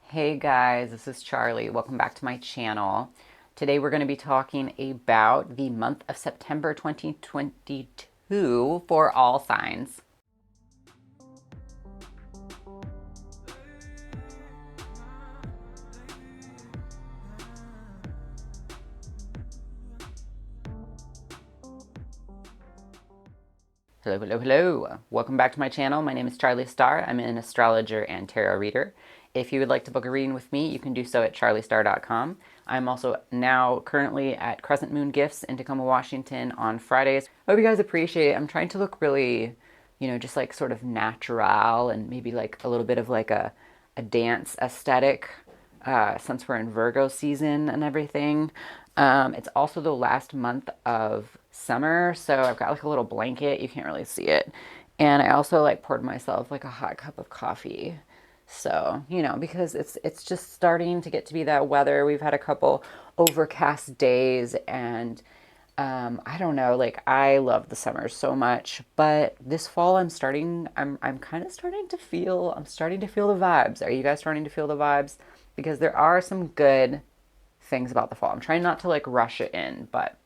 Hey guys, this is Charlie. Welcome back to my channel. Today we're going to be talking about the month of September 2022 for all signs. Hello, hello, hello. Welcome back to my channel. My name is Charlie Star. I'm an astrologer and tarot reader. If you would like to book a reading with me, you can do so at charliestar.com. I'm also now currently at Crescent Moon Gifts in Tacoma, Washington on Fridays. I hope you guys appreciate it. I'm trying to look really, just like sort of natural and maybe like a little bit of like a dance aesthetic since we're in Virgo season and everything. It's also the last month of summer, so I've got like a little blanket. You can't really see it. And I also like poured myself like a hot cup of coffee. So, because it's just starting to get to be that weather. We've had a couple overcast days and I don't know, like I love the summer so much, but this fall I'm kind of starting to feel, the vibes. Are you guys starting to feel the vibes? Because there are some good things about the fall. I'm trying not to like rush it in, but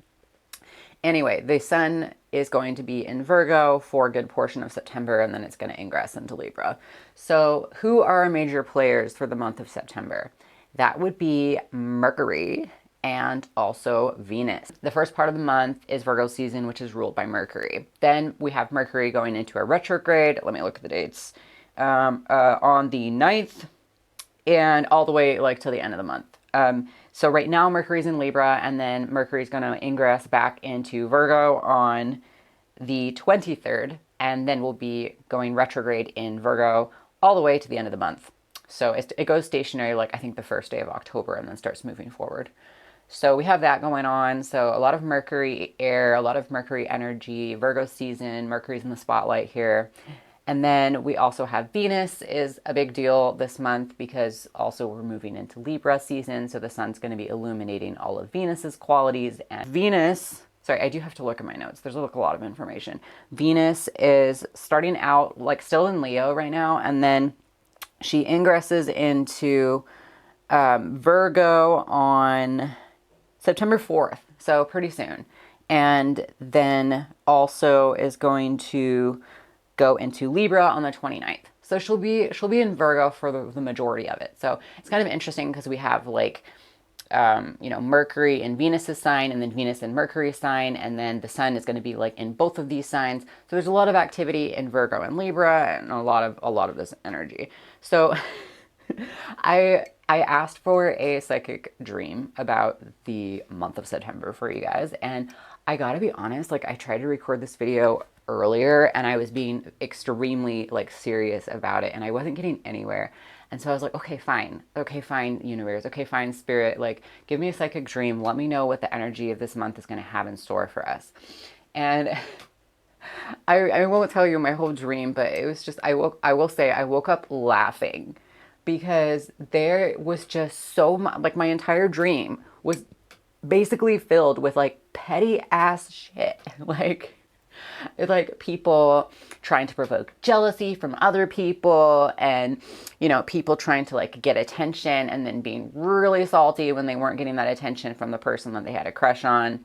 anyway, the sun is going to be in Virgo for a good portion of September, and then it's going to ingress into Libra. So who are our major players for the month of September? That would be Mercury and also Venus. The first part of the month is Virgo season, which is ruled by Mercury. Then we have Mercury going into a retrograde. Let me look at the dates. On the 9th and all the way like to the end of the month. So right now Mercury's in Libra, and then Mercury's going to ingress back into Virgo on the 23rd, and then we'll be going retrograde in Virgo all the way to the end of the month. So it goes stationary like I think the first day of October and then starts moving forward. So we have that going on. So a lot of Mercury air, a lot of Mercury energy, Virgo season, Mercury's in the spotlight here. And then we also have Venus is a big deal this month because also we're moving into Libra season. So the sun's going to be illuminating all of Venus's qualities. And Venus, sorry, I do have to look at my notes. There's like a lot of information. Venus is starting out like still in Leo right now. And then she ingresses into Virgo on September 4th. So pretty soon. And then also is going to go into Libra on the 29th. So she'll be in Virgo for the majority of it. So it's kind of interesting because we have like, Mercury in Venus's sign and then Venus in Mercury's sign. And then the sun is going to be like in both of these signs. So there's a lot of activity in Virgo and Libra and a lot of this energy. So I asked for a psychic dream about the month of September for you guys. And I gotta be honest, like I tried to record this video earlier and I was being extremely like serious about it and I wasn't getting anywhere. And so I was like, okay, fine, universe, okay, fine, spirit, like give me a psychic dream. Let me know what the energy of this month is going to have in store for us. And I won't tell you my whole dream, but it was just, I will say I woke up laughing because there was just so much, like my entire dream was basically filled with like petty ass shit. Like people trying to provoke jealousy from other people and, people trying to like get attention and then being really salty when they weren't getting that attention from the person that they had a crush on.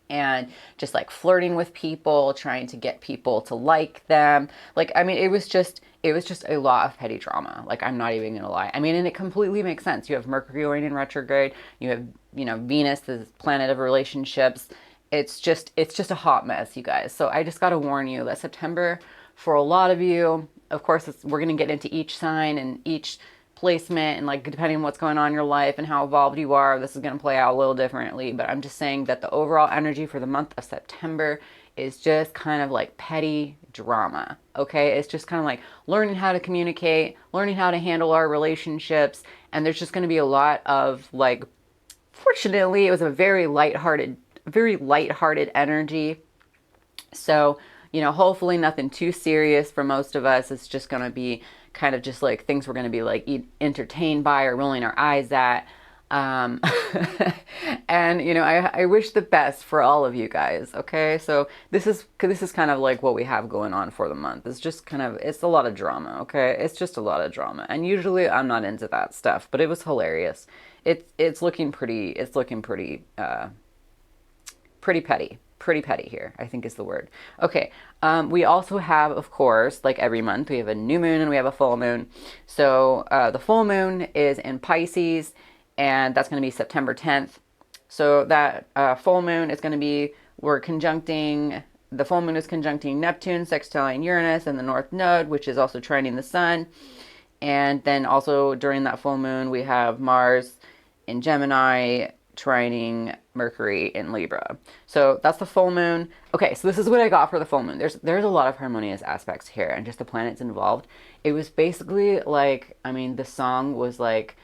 And just like flirting with people, trying to get people to like them. Like, I mean, it was just a lot of petty drama. Like, I'm not even gonna lie. I mean, and it completely makes sense. You have Mercury going in retrograde. You have, Venus, the planet of relationships. It's just a hot mess, you guys. So I just got to warn you that September, for a lot of you, of course, we're going to get into each sign and each placement and like depending on what's going on in your life and how evolved you are, this is going to play out a little differently. But I'm just saying that the overall energy for the month of September is just kind of like petty drama. Okay. It's just kind of like learning how to communicate, learning how to handle our relationships. And there's just going to be a lot of like, fortunately, it was a very lighthearted energy. So, hopefully nothing too serious for most of us. It's just going to be kind of just like things we're going to be like entertained by or rolling our eyes at. Um, and you know, I wish the best for all of you guys. Okay, so this is kind of like what we have going on for the month. It's just kind of, it's a lot of drama. Okay, it's just a lot of drama, and usually I'm not into that stuff, but it was hilarious. It's looking pretty. It's looking pretty pretty petty. Pretty petty here, I think is the word. Okay, we also have, of course, like every month, we have a new moon and we have a full moon. So the full moon is in Pisces, and that's going to be September 10th. So that full moon is going to be, the full moon is conjuncting Neptune, sextiling Uranus, and the North Node, which is also trining the Sun. And then also during that full moon, we have Mars in Gemini, trining Mercury in Libra. So that's the full moon. Okay, so this is what I got for the full moon. There's a lot of harmonious aspects here and just the planets involved. It was basically like, I mean, the song was like,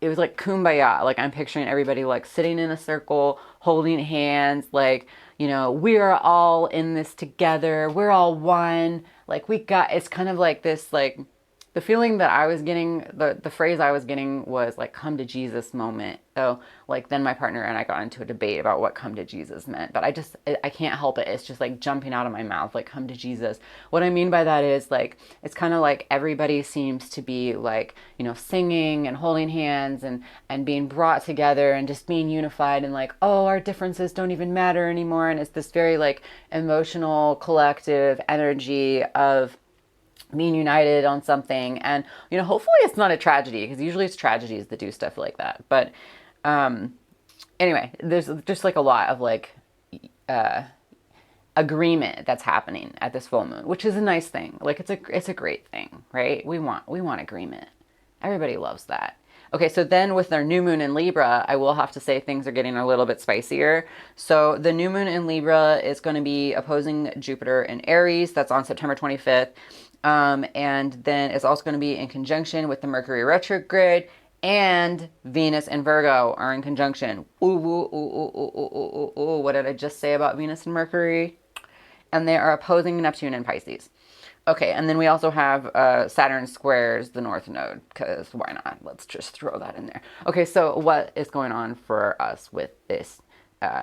it was like kumbaya. Like I'm picturing everybody like sitting in a circle, holding hands, like, you know, we are all in this together. We're all one. Like it's kind of like this, like, the feeling that I was getting, the phrase I was getting was like come to Jesus moment. So like then my partner and I got into a debate about what come to Jesus meant, but I can't help it. It's just like jumping out of my mouth, like come to Jesus. What I mean by that is like, it's kind of like everybody seems to be like, you know, singing and holding hands and being brought together and just being unified and like, oh, our differences don't even matter anymore. And it's this very like emotional collective energy of being united on something. And you know, hopefully it's not a tragedy, because usually it's tragedies that do stuff like that. But anyway, there's just like a lot of like agreement that's happening at this full moon, which is a nice thing. Like it's a great thing, right? We want agreement. Everybody loves that. Okay, so then with our new moon in Libra, I will have to say things are getting a little bit spicier. So the new moon in Libra is going to be opposing Jupiter in Aries. That's on September 25th. And then it's also going to be in conjunction with the Mercury retrograde, and Venus and Virgo are in conjunction. Ooh, ooh, ooh, ooh, ooh, ooh, ooh, ooh. What did I just say about Venus and Mercury? And they are opposing Neptune and Pisces. Okay, and then we also have Saturn squares the North Node, because why not? Let's just throw that in there. Okay, so what is going on for us with this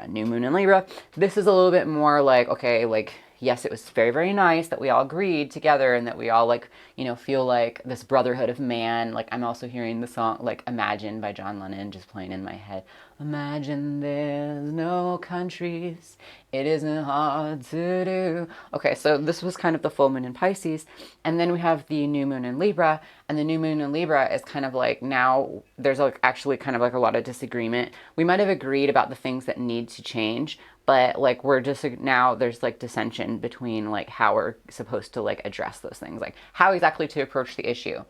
new moon in Libra? This is a little bit more like, okay, like, yes, it was very, very nice that we all agreed together and that we all like, you know, feel like this brotherhood of man. Like I'm also hearing the song, like Imagine by John Lennon just playing in my head. Imagine there's no countries. It isn't hard to do. Okay, so this was kind of the full moon in Pisces. And then we have the new moon in Libra. And the new moon in Libra is kind of like, now there's like actually kind of like a lot of disagreement. We might have agreed about the things that need to change, but like we're just now there's like dissension between like how we're supposed to like address those things, like how exactly to approach the issue.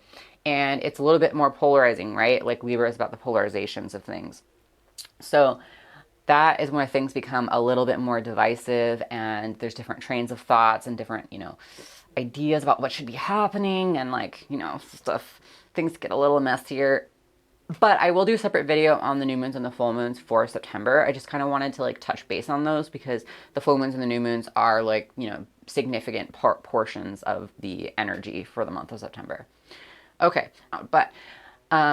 And it's a little bit more polarizing, right? Like Libra is about the polarizations of things. So that is where things become a little bit more divisive, and there's different trains of thoughts and different, you know, ideas about what should be happening, and like, you know, stuff, things get a little messier. But I will do a separate video on the new moons and the full moons for September. I just kind of wanted to like touch base on those because the full moons and the new moons are like, you know, significant portions of the energy for the month of September. Okay, but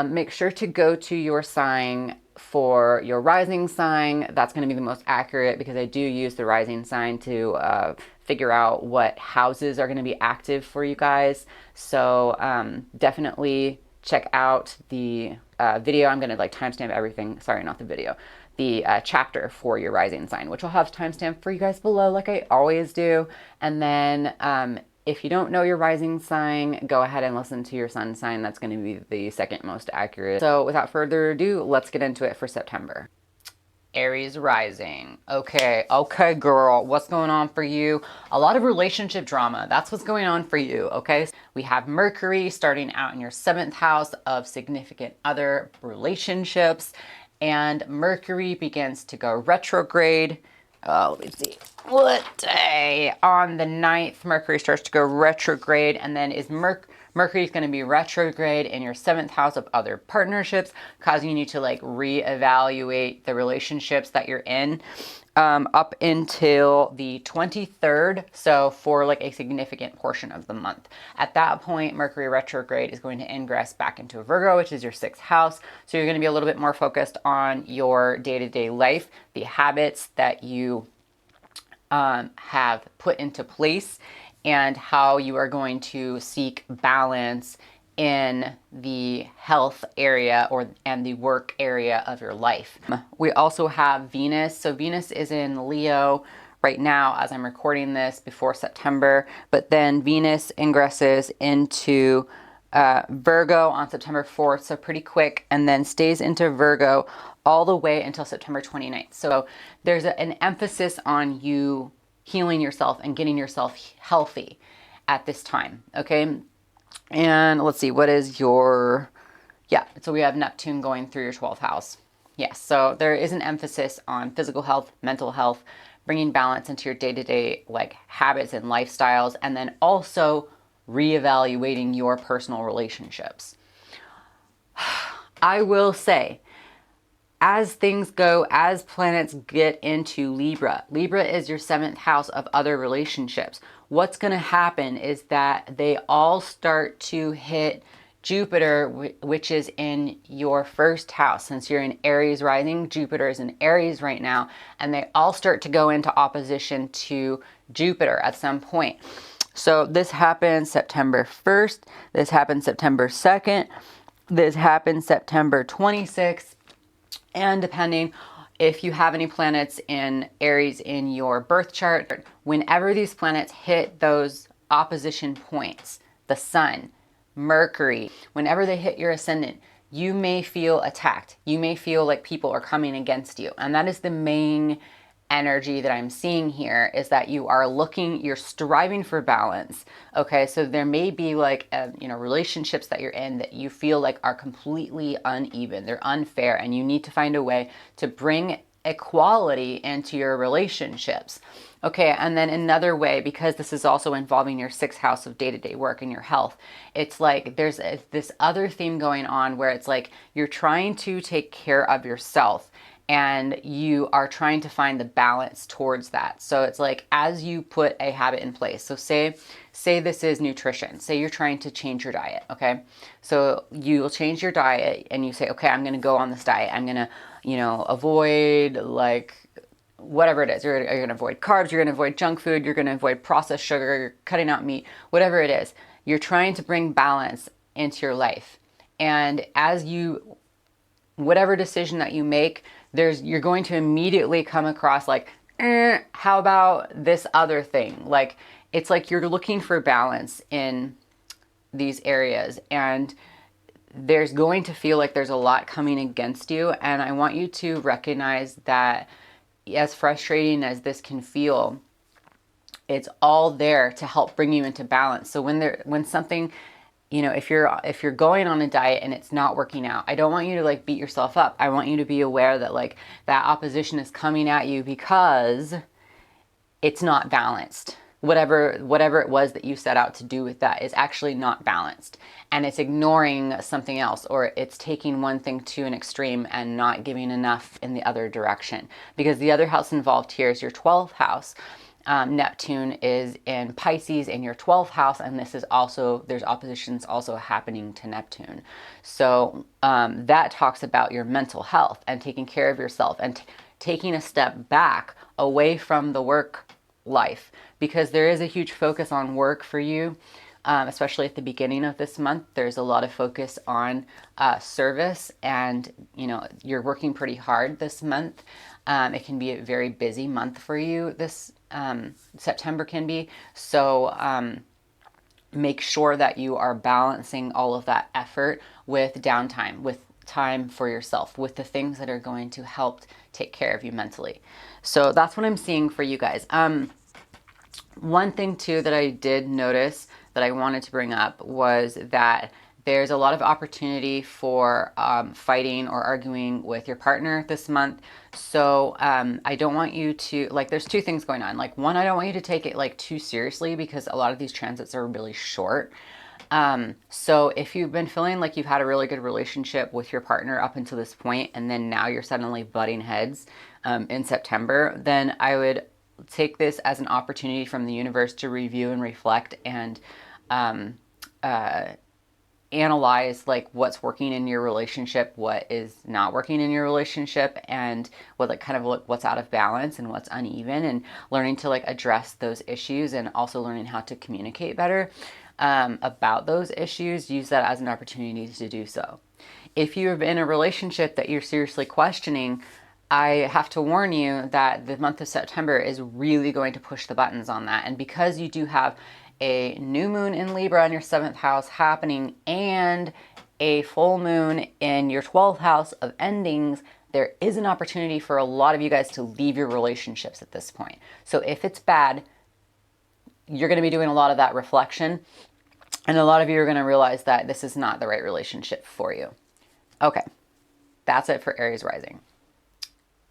make sure to go to your sign for your rising sign. That's going to be the most accurate, because I do use the rising sign to figure out what houses are going to be active for you guys. So definitely check out the video. I'm going to like timestamp everything. Sorry, not the video. The chapter for your rising sign, which I'll have timestamp for you guys below, like I always do. And then if you don't know your rising sign, go ahead and listen to your sun sign. That's going to be the second most accurate. So without further ado, let's get into it for September. Aries rising. Okay, girl, what's going on for you? A lot of relationship drama. That's what's going on for you, okay? We have Mercury starting out in your 7th house of significant other relationships, and Mercury begins to go retrograde. Let me see. What day? On the 9th, Mercury starts to go retrograde, and then Mercury is going to be retrograde in your 7th house of other partnerships, causing you to like reevaluate the relationships that you're in. up until the 23rd, so for like a significant portion of the month. At that point, Mercury retrograde is going to ingress back into Virgo, which is your 6th house. So you're going to be a little bit more focused on your day-to-day life, the habits that you have put into place, and how you are going to seek balance in the health area and the work area of your life. We also have Venus. So Venus is in Leo right now as I'm recording this before September, but then Venus ingresses into Virgo on September 4th, so pretty quick, and then stays into Virgo all the way until September 29th. So there's an emphasis on you healing yourself and getting yourself healthy at this time, okay? And let's see, what is your, yeah, so we have Neptune going through your 12th house. Yes, so there is an emphasis on physical health, mental health, bringing balance into your day-to-day like habits and lifestyles, and then also reevaluating your personal relationships. I will say, as things go, as planets get into Libra, Libra is your 7th house of other relationships. What's going to happen is that they all start to hit Jupiter, which is in your 1st house. Since you're in Aries rising, Jupiter is in Aries right now, and they all start to go into opposition to Jupiter at some point. So this happens September 1st, this happens September 2nd, this happens September 26th, and depending if you have any planets in Aries in your birth chart, whenever these planets hit those opposition points, the Sun, Mercury, whenever they hit your ascendant, you may feel attacked. You may feel like people are coming against you. And that is the main energy that I'm seeing here, is that you are looking, you're striving for balance. Okay, so there may be like, relationships that you're in that you feel like are completely uneven, they're unfair, and you need to find a way to bring equality into your relationships. Okay, and then another way, because this is also involving your 6th house of day-to-day work and your health, it's like there's this other theme going on where it's like you're trying to take care of yourself and you are trying to find the balance towards that. So it's like as you put a habit in place, so say this is nutrition, say you're trying to change your diet, okay? So you'll change your diet and you say, okay, I'm gonna go on this diet. I'm gonna, avoid like whatever it is. You're gonna avoid carbs, you're gonna avoid junk food, you're gonna avoid processed sugar, you're cutting out meat, whatever it is. You're trying to bring balance into your life. And as you, whatever decision that you make, you're going to immediately come across like, how about this other thing? Like, it's like you're looking for balance in these areas, and there's going to feel like there's a lot coming against you. And I want you to recognize that as frustrating as this can feel, it's all there to help bring you into balance. So when something, if you're going on a diet and it's not working out, I don't want you to like beat yourself up. I want you to be aware that like that opposition is coming at you because it's not balanced. Whatever it was that you set out to do with that is actually not balanced, and it's ignoring something else, or it's taking one thing to an extreme and not giving enough in the other direction. Because the other house involved here is your 12th house. Neptune is in Pisces in your 12th house, and this is also, there's oppositions also happening to Neptune. So that talks about your mental health and taking care of yourself and taking a step back away from the work life, because there is a huge focus on work for you, especially at the beginning of this month. There's a lot of focus on service, and you're working pretty hard this month. It can be a very busy month for you. This September can be. So make sure that you are balancing all of that effort with downtime, with time for yourself, with the things that are going to help take care of you mentally. So that's what I'm seeing for you guys. One thing too that I did notice that I wanted to bring up was that there's a lot of opportunity for fighting or arguing with your partner this month. So I don't want you to, like, there's two things going on. Like, one, I don't want you to take it like too seriously, because a lot of these transits are really short. So if you've been feeling like you've had a really good relationship with your partner up until this point, and then now you're suddenly butting heads in September, then I would take this as an opportunity from the universe to review and reflect and analyze like what's working in your relationship, what is not working in your relationship, and what like kind of like what's out of balance and what's uneven, and learning to like address those issues, and also learning how to communicate better about those issues. Use that as an opportunity to do so. If you're in a relationship that you're seriously questioning, I have to warn you that the month of September is really going to push the buttons on that. And because you do have a new moon in Libra in your 7th house happening and a full moon in your 12th house of endings, there is an opportunity for a lot of you guys to leave your relationships at this point. So if it's bad, you're going to be doing a lot of that reflection, and a lot of you are going to realize that this is not the right relationship for you. Okay, that's it for Aries rising.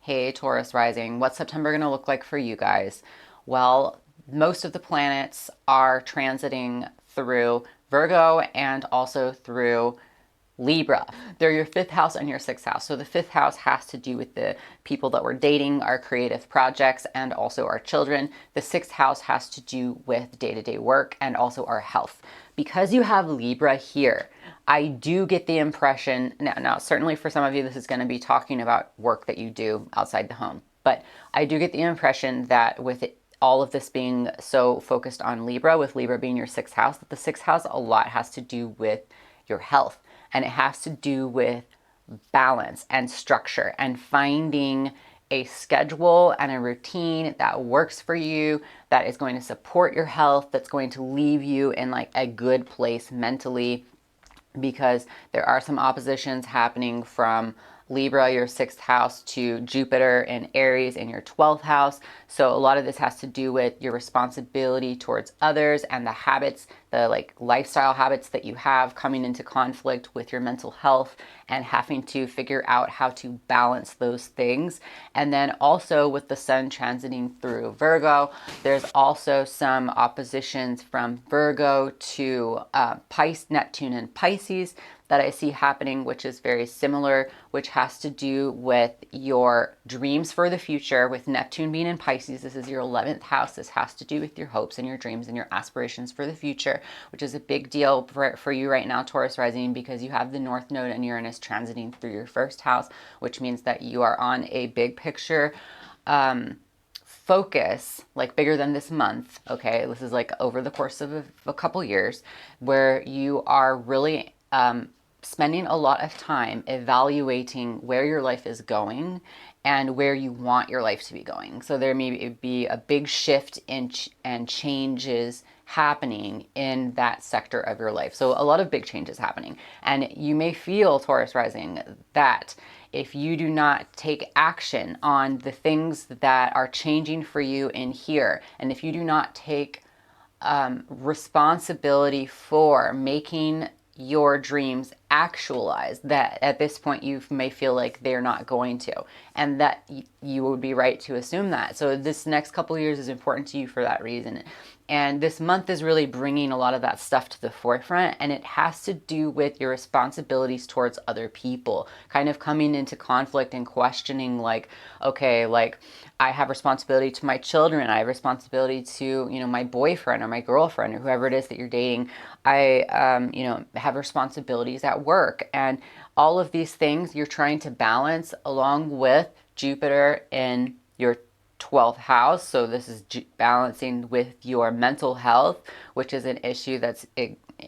Hey, Taurus rising, what's September going to look like for you guys? Well, most of the planets are transiting through Virgo and also through Libra. They're your 5th house and your 6th house. So the 5th house has to do with the people that we're dating, our creative projects, and also our children. The 6th house has to do with day-to-day work and also our health. Because you have Libra here, I do get the impression, now certainly for some of you this is going to be talking about work that you do outside the home, but I do get the impression that with all of this being so focused on Libra, with Libra being your 6th house, that the 6th house a lot has to do with your health. And it has to do with balance and structure and finding a schedule and a routine that works for you, that is going to support your health, that's going to leave you in like a good place mentally, because there are some oppositions happening from Libra, your 6th house, to Jupiter and Aries in your 12th house. So a lot of this has to do with your responsibility towards others and the habits, the like lifestyle habits that you have coming into conflict with your mental health, and having to figure out how to balance those things. And then also with the sun transiting through Virgo, there's also some oppositions from Virgo to Neptune and Pisces that I see happening, which is very similar, which has to do with your dreams for the future. With Neptune being in Pisces, this is your 11th house. This has to do with your hopes and your dreams and your aspirations for the future, which is a big deal for you right now, Taurus rising, because you have the North Node and Uranus transiting through your 1st house, which means that you are on a big picture focus, like bigger than this month. Okay, this is like over the course of a couple years, where you are really spending a lot of time evaluating where your life is going and where you want your life to be going. So there may be a big shift and changes happening in that sector of your life. So a lot of big changes happening. And you may feel, Taurus rising, that if you do not take action on the things that are changing for you in here, and if you do not take responsibility for making your dreams actualize, that at this point you may feel like they're not going to, and that you would be right to assume that. So this next couple of years is important to you for that reason. And this month is really bringing a lot of that stuff to the forefront, and it has to do with your responsibilities towards other people, kind of coming into conflict and questioning like, okay, like I have responsibility to my children, I have responsibility to, my boyfriend or my girlfriend or whoever it is that you're dating. I, have responsibilities at work, and all of these things you're trying to balance along with Jupiter in your 12th house. So this is balancing with your mental health, which is an issue that's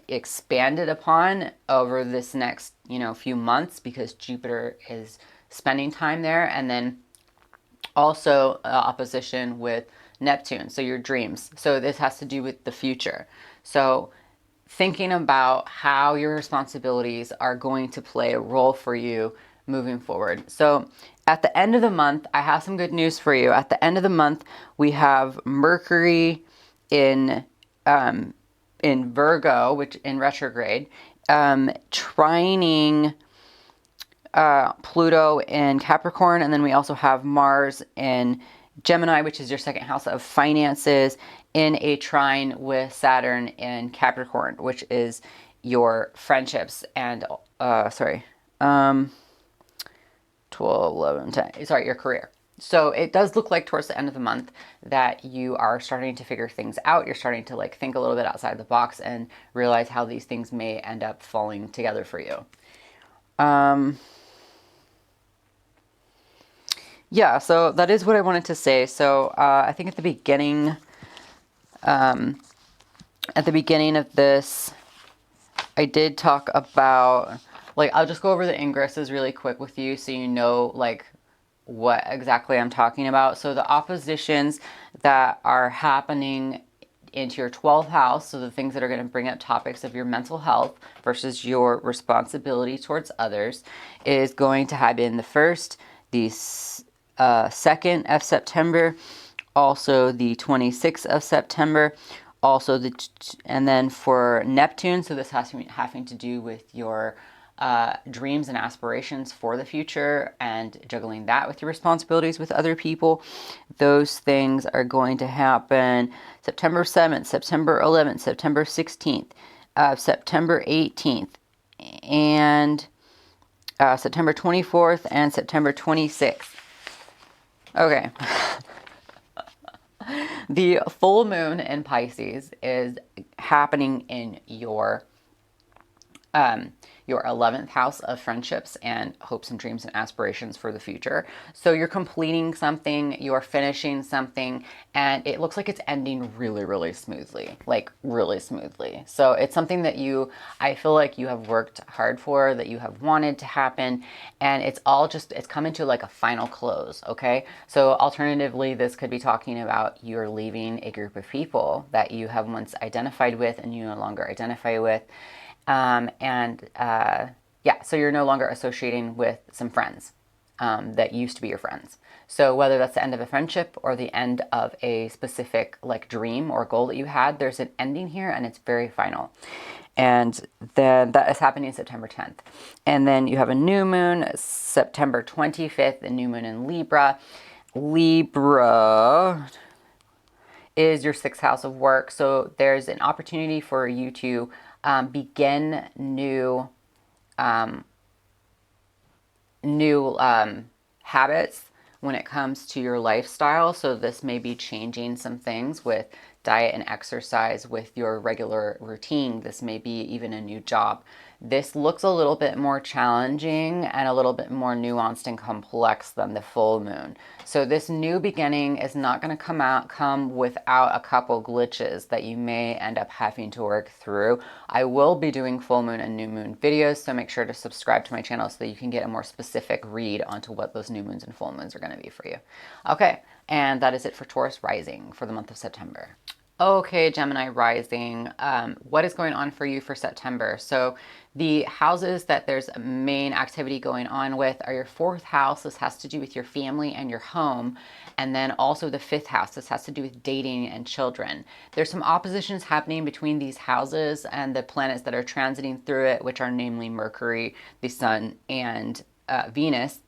expanded upon over this next, few months, because Jupiter is spending time there. And then also opposition with Neptune, so your dreams. So this has to do with the future. So thinking about how your responsibilities are going to play a role for you moving forward. So at the end of the month, I have some good news for you. At the end of the month, we have Mercury in Virgo, which in retrograde, trining Pluto in Capricorn, and then we also have Mars in Gemini, which is your 2nd house of finances, in a trine with Saturn in Capricorn, which is your friendships and, 12, 11, 10, sorry, your career. So it does look like towards the end of the month that you are starting to figure things out. You're starting to like think a little bit outside the box and realize how these things may end up falling together for you. Yeah, so that is what I wanted to say. So I think at the beginning of this, I did talk about, like, I'll just go over the ingresses really quick with you so you know, like, what exactly I'm talking about. So the oppositions that are happening into your 12th house, so the things that are going to bring up topics of your mental health versus your responsibility towards others, is going to happen the 1st, the 2nd of September, also the 26th of September, also and then for Neptune, so this has having to do with your dreams and aspirations for the future and juggling that with your responsibilities with other people. Those things are going to happen September 7th, September 11th, September 16th, September 18th, and September 24th and September 26th. Okay. The full moon in Pisces is happening in your 11th house of friendships and hopes and dreams and aspirations for the future. So you're completing something, you're finishing something, and it looks like it's ending really, really smoothly, like really smoothly. So it's something that I feel like you have worked hard for, that you have wanted to happen, and it's coming to like a final close, okay? So alternatively, this could be talking about you're leaving a group of people that you have once identified with and you no longer identify with. So you're no longer associating with some friends that used to be your friends. So whether that's the end of a friendship or the end of a specific like dream or goal that you had, there's an ending here and it's very final. And then that is happening September 10th. And then you have a new moon, September 25th, a new moon in Libra. Libra is your 6th house of work. So there's an opportunity for you to begin new habits when it comes to your lifestyle. So this may be changing some things with diet and exercise, with your regular routine. This may be even a new job. This looks a little bit more challenging and a little bit more nuanced and complex than the full moon. So this new beginning is not going to come without a couple glitches that you may end up having to work through. I will be doing full moon and new moon videos, so make sure to subscribe to my channel so that you can get a more specific read onto what those new moons and full moons are going to be for you. Okay, and that is it for Taurus rising for the month of September. Okay, Gemini rising, what is going on for you for September? So the houses that there's main activity going on with are your 4th house. This has to do with your family and your home. And then also the 5th house. This has to do with dating and children. There's some oppositions happening between these houses and the planets that are transiting through it, which are namely Mercury, the Sun, and Venus.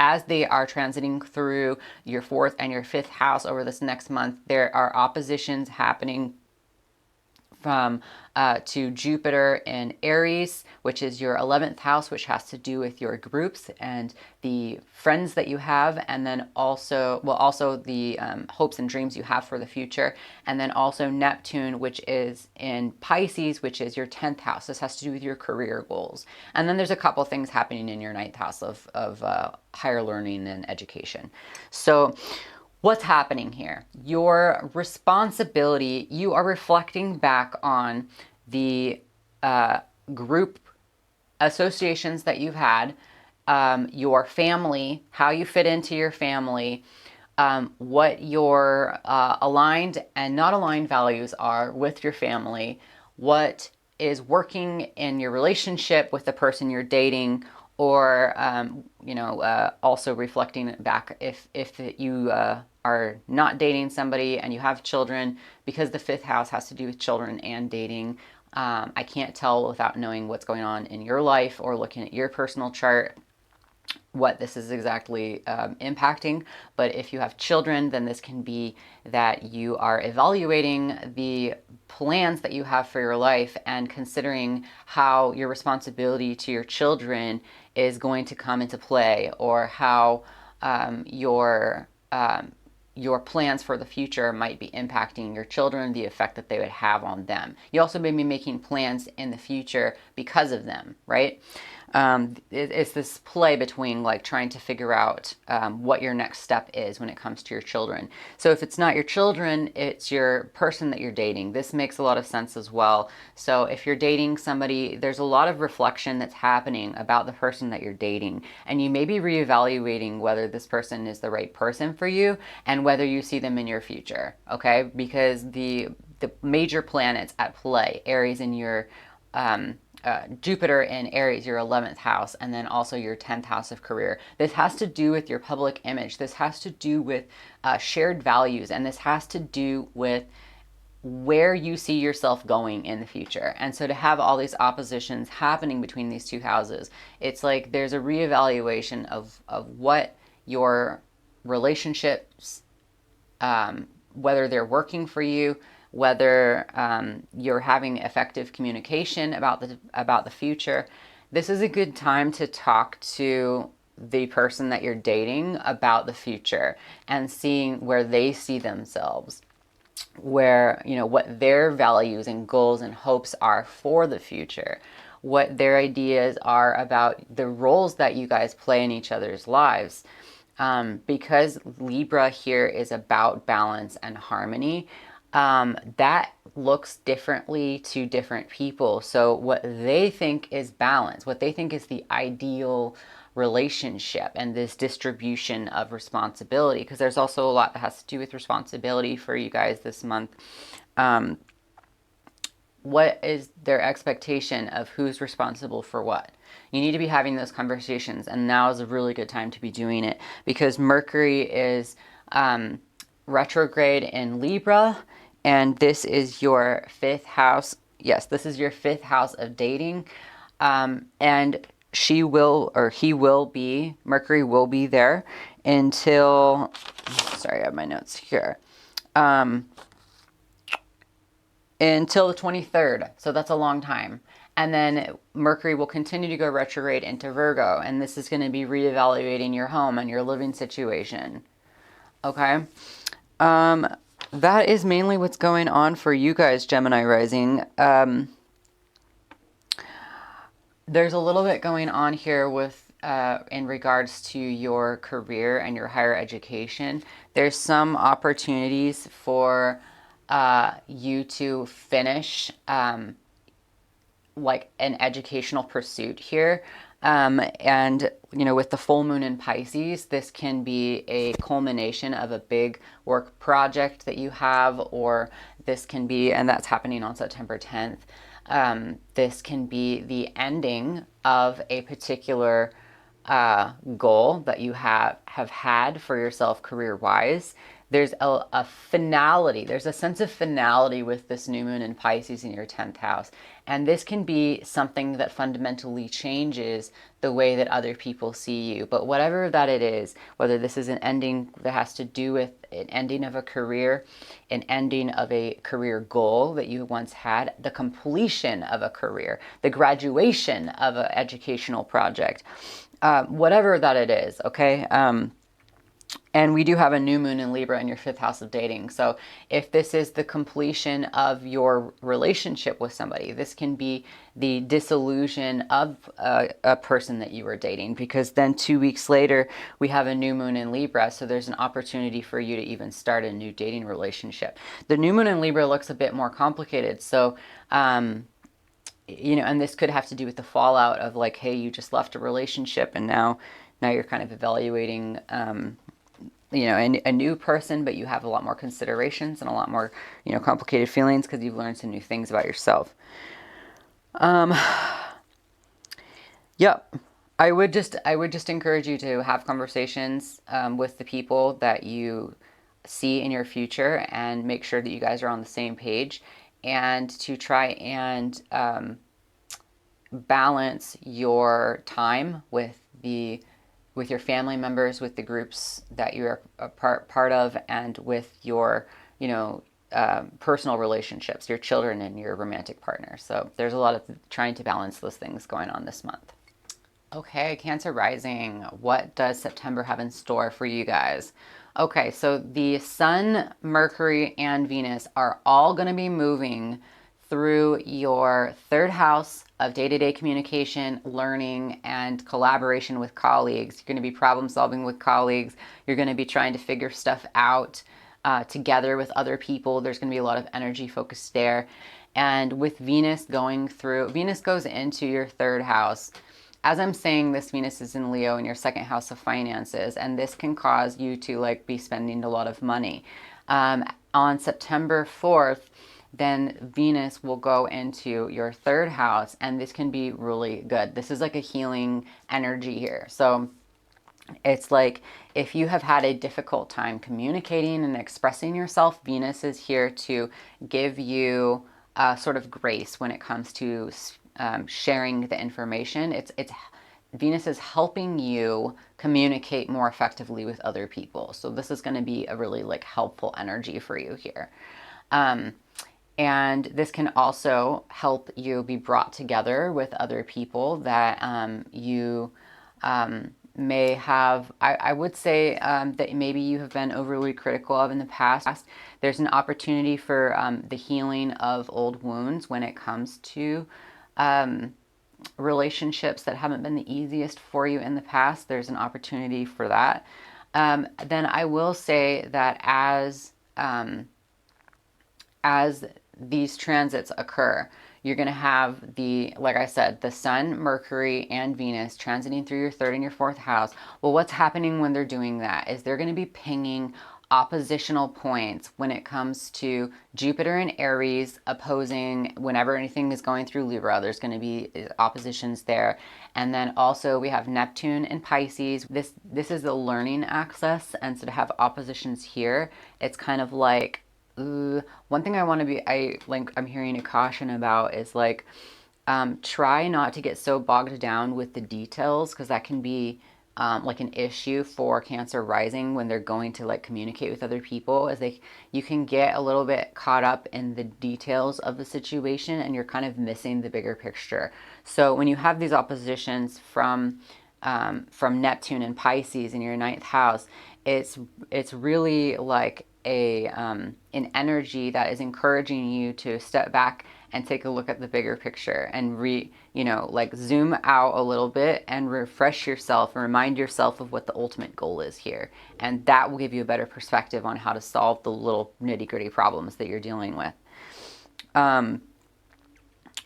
As they are transiting through your 4th and your 5th house over this next month, there are oppositions happening from to Jupiter in Aries, which is your 11th house, which has to do with your groups and the friends that you have, and then also the hopes and dreams you have for the future, and then also Neptune, which is in Pisces, which is your 10th house. This has to do with your career goals. And then there's a couple things happening in your 9th house of higher learning and education. So what's happening here? Your responsibility, you are reflecting back on the group associations that you've had, your family, how you fit into your family, what your aligned and not aligned values are with your family, what is working in your relationship with the person you're dating, or also reflecting back if you are not dating somebody and you have children, because the 5th house has to do with children and dating. I can't tell without knowing what's going on in your life or looking at your personal chart. what this is exactly impacting. But if you have children, then this can be that you are evaluating the plans that you have for your life and considering how your responsibility to your children is going to come into play, or how your plans for the future might be impacting your children, the effect that they would have on them. You also may be making plans in the future because of them, right? It's this play between like trying to figure out what your next step is when it comes to your children. So if it's not your children, it's your person that you're dating. This makes a lot of sense as well. So if you're dating somebody, there's a lot of reflection that's happening about the person that you're dating, and you may be reevaluating whether this person is the right person for you and whether you see them in your future, okay? Because the major planets at play, Aries in your Jupiter in Aries, your 11th house, and then also your 10th house of career. This has to do with your public image. This has to do with shared values, and this has to do with where you see yourself going in the future. And so to have all these oppositions happening between these two houses, it's like there's a reevaluation of what your relationships, whether they're working for you, whether you're having effective communication about the future. This is a good time to talk to the person that you're dating about the future and seeing where they see themselves, where, you know, what their values and goals and hopes are for the future, what their ideas are about the roles that you guys play in each other's lives. Because Libra here is about balance and harmony, that looks differently to different people. So what they think is balance, what they think is the ideal relationship, and this distribution of responsibility, because there's also a lot that has to do with responsibility for you guys this month. What is their expectation of who's responsible for what? You need to be having those conversations, and now is a really good time to be doing it, because Mercury is retrograde in Libra, and this is your 5th house. Yes, this is your 5th house of dating, and he will be, Mercury will be there until, sorry, I have my notes here, until the 23rd. So that's a long time. And then Mercury will continue to go retrograde into Virgo, and this is going to be reevaluating your home and your living situation. Okay? That is mainly what's going on for you guys, Gemini rising. There's a little bit going on here with in regards to your career and your higher education. There's some opportunities for you to finish like an educational pursuit here. And, you know, with the full moon in Pisces, this can be a culmination of a big work project that you have, or this can be, and that's happening on September 10th, this can be the ending of a particular goal that you have had for yourself career-wise. There's a finality. There's a sense of finality with this new moon in Pisces in your 10th house. And this can be something that fundamentally changes the way that other people see you. But whatever that it is, whether this is an ending that has to do with an ending of a career, an ending of a career goal that you once had, the completion of a career, the graduation of an educational project, whatever that it is, okay? And we do have a new moon in Libra in your 5th house of dating. So if this is the completion of your relationship with somebody, this can be the dissolution of a person that you were dating, because then 2 weeks later, we have a new moon in Libra. So there's an opportunity for you to even start a new dating relationship. The new moon in Libra looks a bit more complicated. So, you know, and this could have to do with the fallout of like, hey, you just left a relationship and now you're kind of evaluating, you know, a new person, but you have a lot more considerations and a lot more, you know, complicated feelings because you've learned some new things about yourself. Yep. I would just encourage you to have conversations with the people that you see in your future, and make sure that you guys are on the same page, and to try and balance your time with the with your family members, with the groups that you're a part of, and with your, you know, personal relationships, your children and your romantic partner. So there's a lot of trying to balance those things going on this month. Okay, Cancer rising. What does September have in store for you guys? Okay, so the Sun, Mercury, and Venus are all going to be moving through your third house of day-to-day communication, learning, and collaboration with colleagues. You're going to be problem solving with colleagues. You're going to be trying to figure stuff out together with other people. There's going to be a lot of energy focused there. And with Venus going through, Venus goes into your third house. As I'm saying this, Venus is in Leo in your second house of finances, and this can cause you to like be spending a lot of money. On September 4th, then Venus will go into your third house, and this can be really good. This is like a healing energy here. So it's like if you have had a difficult time communicating and expressing yourself, Venus is here to give you sort of grace when it comes to sharing the information. It's Venus is helping you communicate more effectively with other people. So this is going to be a really like helpful energy for you here. And this can also help you be brought together with other people that you may have, I would say that maybe you have been overly critical of in the past. There's an opportunity for the healing of old wounds when it comes to relationships that haven't been the easiest for you in the past. There's an opportunity for that. Then I will say that as these transits occur, you're going to have the, like I said, the Sun, Mercury, and Venus transiting through your third and your fourth house. Well, what's happening when they're doing that is they're going to be pinging oppositional points when it comes to Jupiter and Aries opposing whenever anything is going through Libra. There's going to be oppositions there. And then also we have Neptune and Pisces. This is the learning axis. And so to have oppositions here, it's kind of like, one thing I'm hearing a caution about is like, try not to get so bogged down with the details, because that can be like an issue for Cancer rising when they're going to like communicate with other people, as you can get a little bit caught up in the details of the situation and you're kind of missing the bigger picture. So when you have these oppositions from Neptune and Pisces in your ninth house, it's really like an energy that is encouraging you to step back and take a look at the bigger picture and like zoom out a little bit and refresh yourself and remind yourself of what the ultimate goal is here. And that will give you a better perspective on how to solve the little nitty-gritty problems that you're dealing with.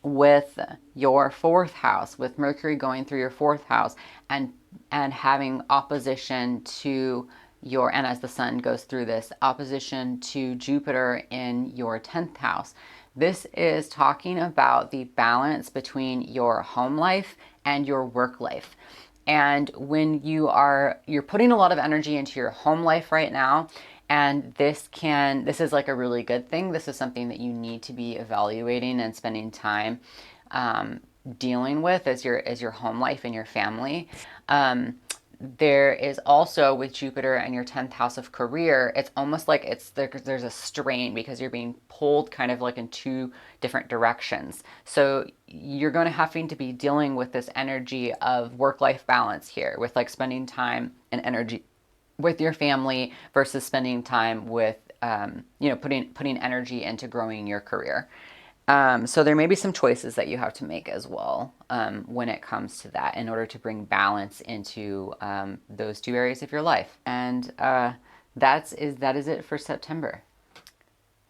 With your fourth house, with Mercury going through your fourth house and having opposition to and as the Sun goes through this, opposition to Jupiter in your 10th house. This is talking about the balance between your home life and your work life. And when you're putting a lot of energy into your home life right now, and this is like a really good thing. This is something that you need to be evaluating and spending time dealing with as your home life and your family. There is also with Jupiter and your 10th house of career, it's almost like there's a strain because you're being pulled kind of like in two different directions. So you're going to having to be dealing with this energy of work-life balance here, with like spending time and energy with your family versus spending time with, putting energy into growing your career. So there may be some choices that you have to make as well when it comes to that in order to bring balance into those two areas of your life. And that is it for September.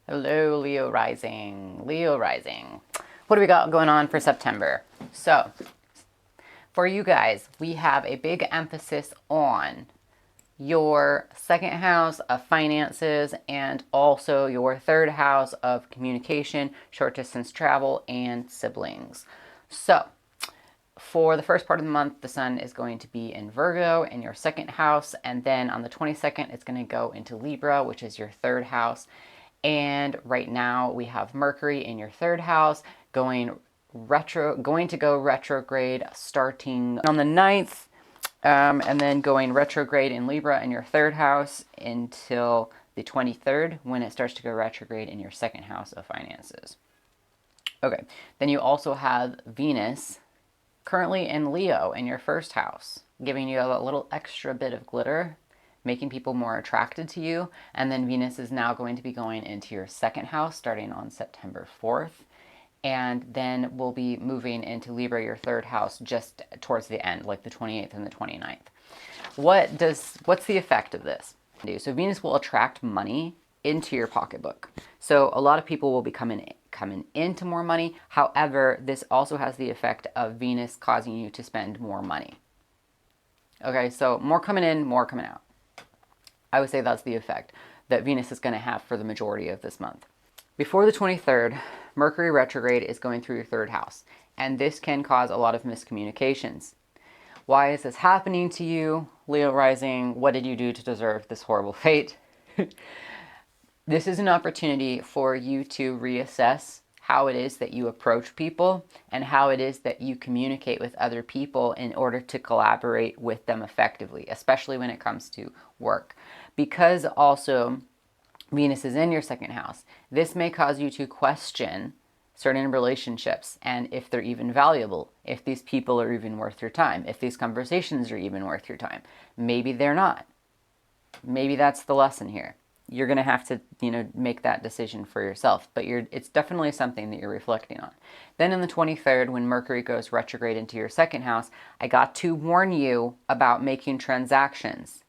Hello, Leo rising. Leo rising. What do we got going on for September? So for you guys, we have a big emphasis on your second house of finances and also your third house of communication, short distance travel, and siblings. So for the first part of the month, the Sun is going to be in Virgo in your second house, and then on the 22nd, it's going to go into Libra, which is your third house. And right now we have Mercury in your third house going to go retrograde starting on the 9th. And then going retrograde in Libra in your third house until the 23rd, when it starts to go retrograde in your second house of finances. Okay, then you also have Venus currently in Leo in your first house, giving you a little extra bit of glitter, making people more attracted to you. And then Venus is now going to be going into your second house starting on September 4th. And then we'll be moving into Libra, your third house, just towards the end, like the 28th and the 29th. What's the effect of this? So Venus will attract money into your pocketbook. So a lot of people will be coming into more money. However, this also has the effect of Venus causing you to spend more money. Okay, so more coming in, more coming out. I would say that's the effect that Venus is going to have for the majority of this month. Before the 23rd, Mercury retrograde is going through your third house, and this can cause a lot of miscommunications. Why is this happening to you, Leo rising? What did you do to deserve this horrible fate? This is an opportunity for you to reassess how it is that you approach people and how it is that you communicate with other people in order to collaborate with them effectively, especially when it comes to work. Because also Venus is in your second house, this may cause you to question certain relationships and if they're even valuable, if these people are even worth your time, if these conversations are even worth your time. Maybe they're not. Maybe that's the lesson here. You're going to have to, make that decision for yourself, but it's definitely something that you're reflecting on. Then on the 23rd, when Mercury goes retrograde into your second house, I got to warn you about making transactions,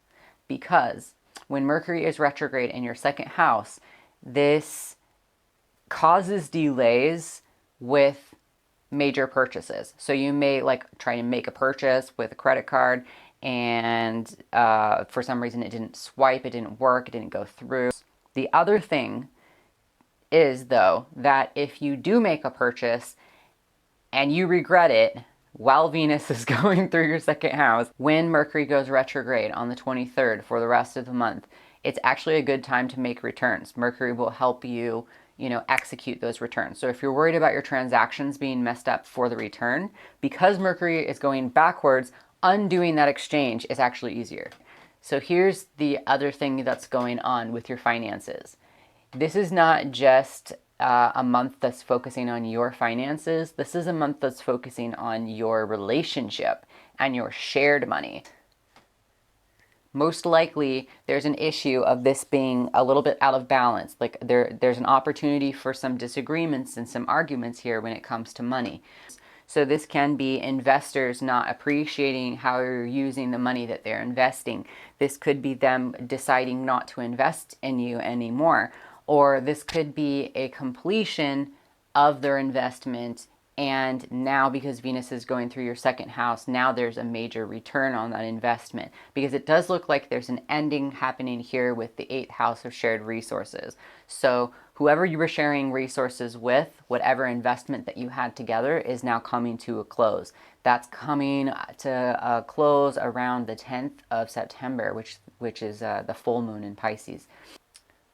because when Mercury is retrograde in your second house, this causes delays with major purchases. So you may try to make a purchase with a credit card, and for some reason it didn't swipe, it didn't work, it didn't go through. The other thing is, though, that if you do make a purchase and you regret it while Venus is going through your second house, when Mercury goes retrograde on the 23rd for the rest of the month, it's actually a good time to make returns. Mercury will help you, execute those returns. So if you're worried about your transactions being messed up for the return, because Mercury is going backwards, undoing that exchange is actually easier. So here's the other thing that's going on with your finances. This is not just a month that's focusing on your finances. This is a month that's focusing on your relationship and your shared money. Most likely, there's an issue of this being a little bit out of balance. There's an opportunity for some disagreements and some arguments here when it comes to money. So this can be investors not appreciating how you're using the money that they're investing. This could be them deciding not to invest in you anymore. Or this could be a completion of their investment, and now because Venus is going through your second house, now there's a major return on that investment. Because it does look like there's an ending happening here with the 8th house of shared resources. So whoever you were sharing resources with, whatever investment that you had together, is now coming to a close. That's coming to a close around the 10th of September, which is the full moon in Pisces.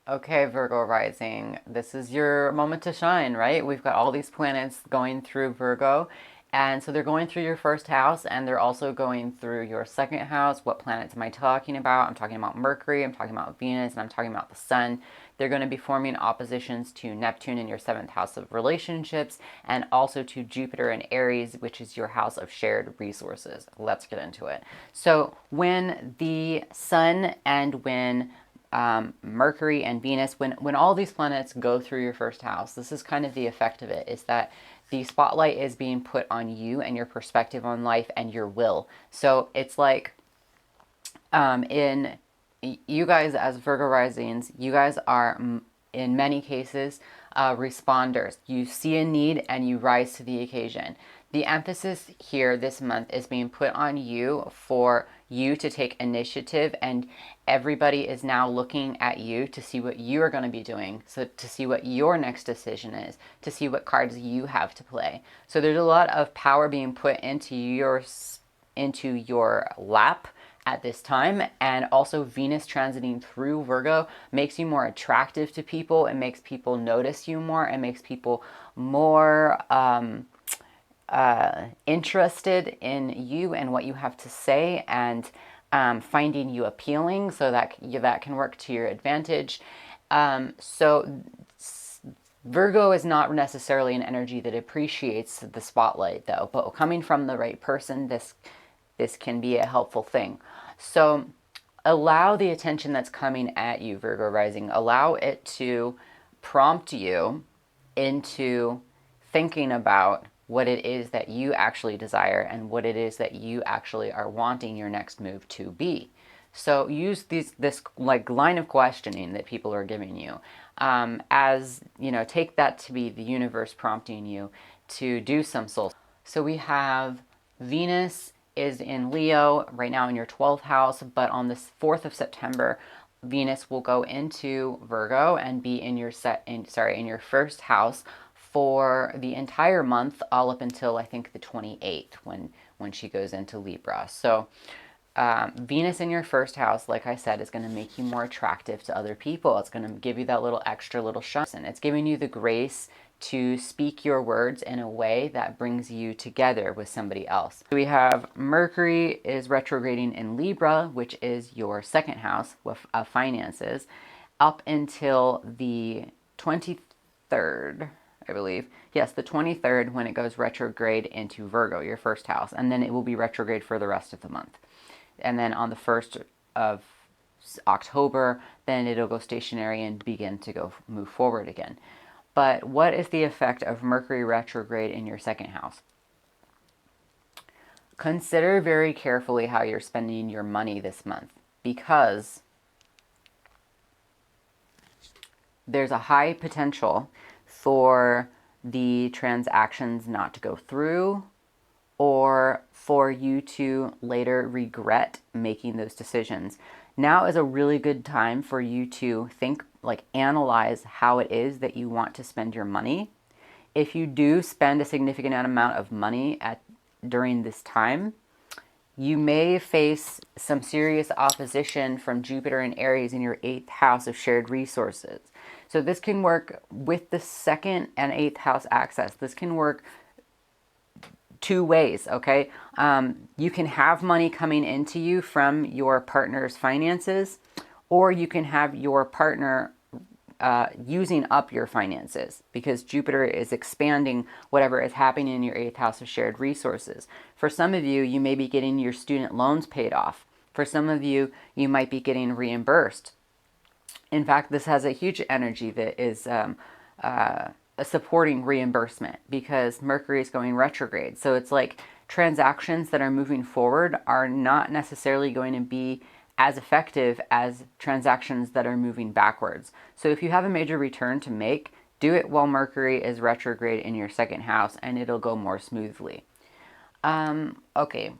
Okay, Virgo rising, this is your moment to shine, right? We've got all these planets going through Virgo, and so they're going through your first house, and they're also going through your second house. What planets am I talking about? I'm talking about Mercury, I'm talking about Venus, and I'm talking about the Sun. They're going to be forming oppositions to Neptune in your 7th house of relationships, and also to Jupiter in Aries, which is your house of shared resources. Let's get into it. So when the Sun and when Mercury and Venus, when all these planets go through your first house, this is kind of the effect of it, is that the spotlight is being put on you and your perspective on life and your will. So it's like in you guys as Virgo risings, you guys are in many cases responders. You see a need and you rise to the occasion. The emphasis here this month is being put on you for you to take initiative, and everybody is now looking at you to see what you are going to be doing, so to see what your next decision is, to see what cards you have to play. So there's a lot of power being put into your lap at this time, and also Venus transiting through Virgo makes you more attractive to people. It makes people notice you more. It makes people more interested in you and what you have to say, and finding you appealing, so that that can work to your advantage. So Virgo is not necessarily an energy that appreciates the spotlight, though, but coming from the right person, this can be a helpful thing. So allow the attention that's coming at you, Virgo rising, allow it to prompt you into thinking about what it is that you actually desire and what it is that you actually are wanting your next move to be. So use this like line of questioning that people are giving you, as you know, take that to be the universe prompting you to do some soul. So we have Venus is in Leo right now in your 12th house, but on the 4th of September, Venus will go into Virgo and be in your in your first house for the entire month, all up until I think the 28th, when she goes into Libra. So Venus in your first house, like I said, is going to make you more attractive to other people. It's going to give you that little extra little shine. And it's giving you the grace to speak your words in a way that brings you together with somebody else. We have Mercury is retrograding in Libra, which is your second house of finances, up until the 23rd, I believe. Yes, the 23rd, when it goes retrograde into Virgo, your first house. And then it will be retrograde for the rest of the month. And then on the 1st of October, then it'll go stationary and begin to move forward again. But what is the effect of Mercury retrograde in your second house? Consider very carefully how you're spending your money this month, because there's a high potential for the transactions not to go through, or for you to later regret making those decisions. Now is a really good time for you to think, like analyze how it is that you want to spend your money. If you do spend a significant amount of money during this time, you may face some serious opposition from Jupiter and Aries in your 8th house of shared resources. So this can work with the 2nd and 8th house axis. This can work two ways, okay? You can have money coming into you from your partner's finances, or you can have your partner using up your finances, because Jupiter is expanding whatever is happening in your 8th house of shared resources. For some of you, you may be getting your student loans paid off. For some of you, you might be getting reimbursed. In fact, this has a huge energy that is supporting reimbursement, because Mercury is going retrograde. So it's like transactions that are moving forward are not necessarily going to be as effective as transactions that are moving backwards. So if you have a major return to make, do it while Mercury is retrograde in your second house, and it'll go more smoothly. Okay,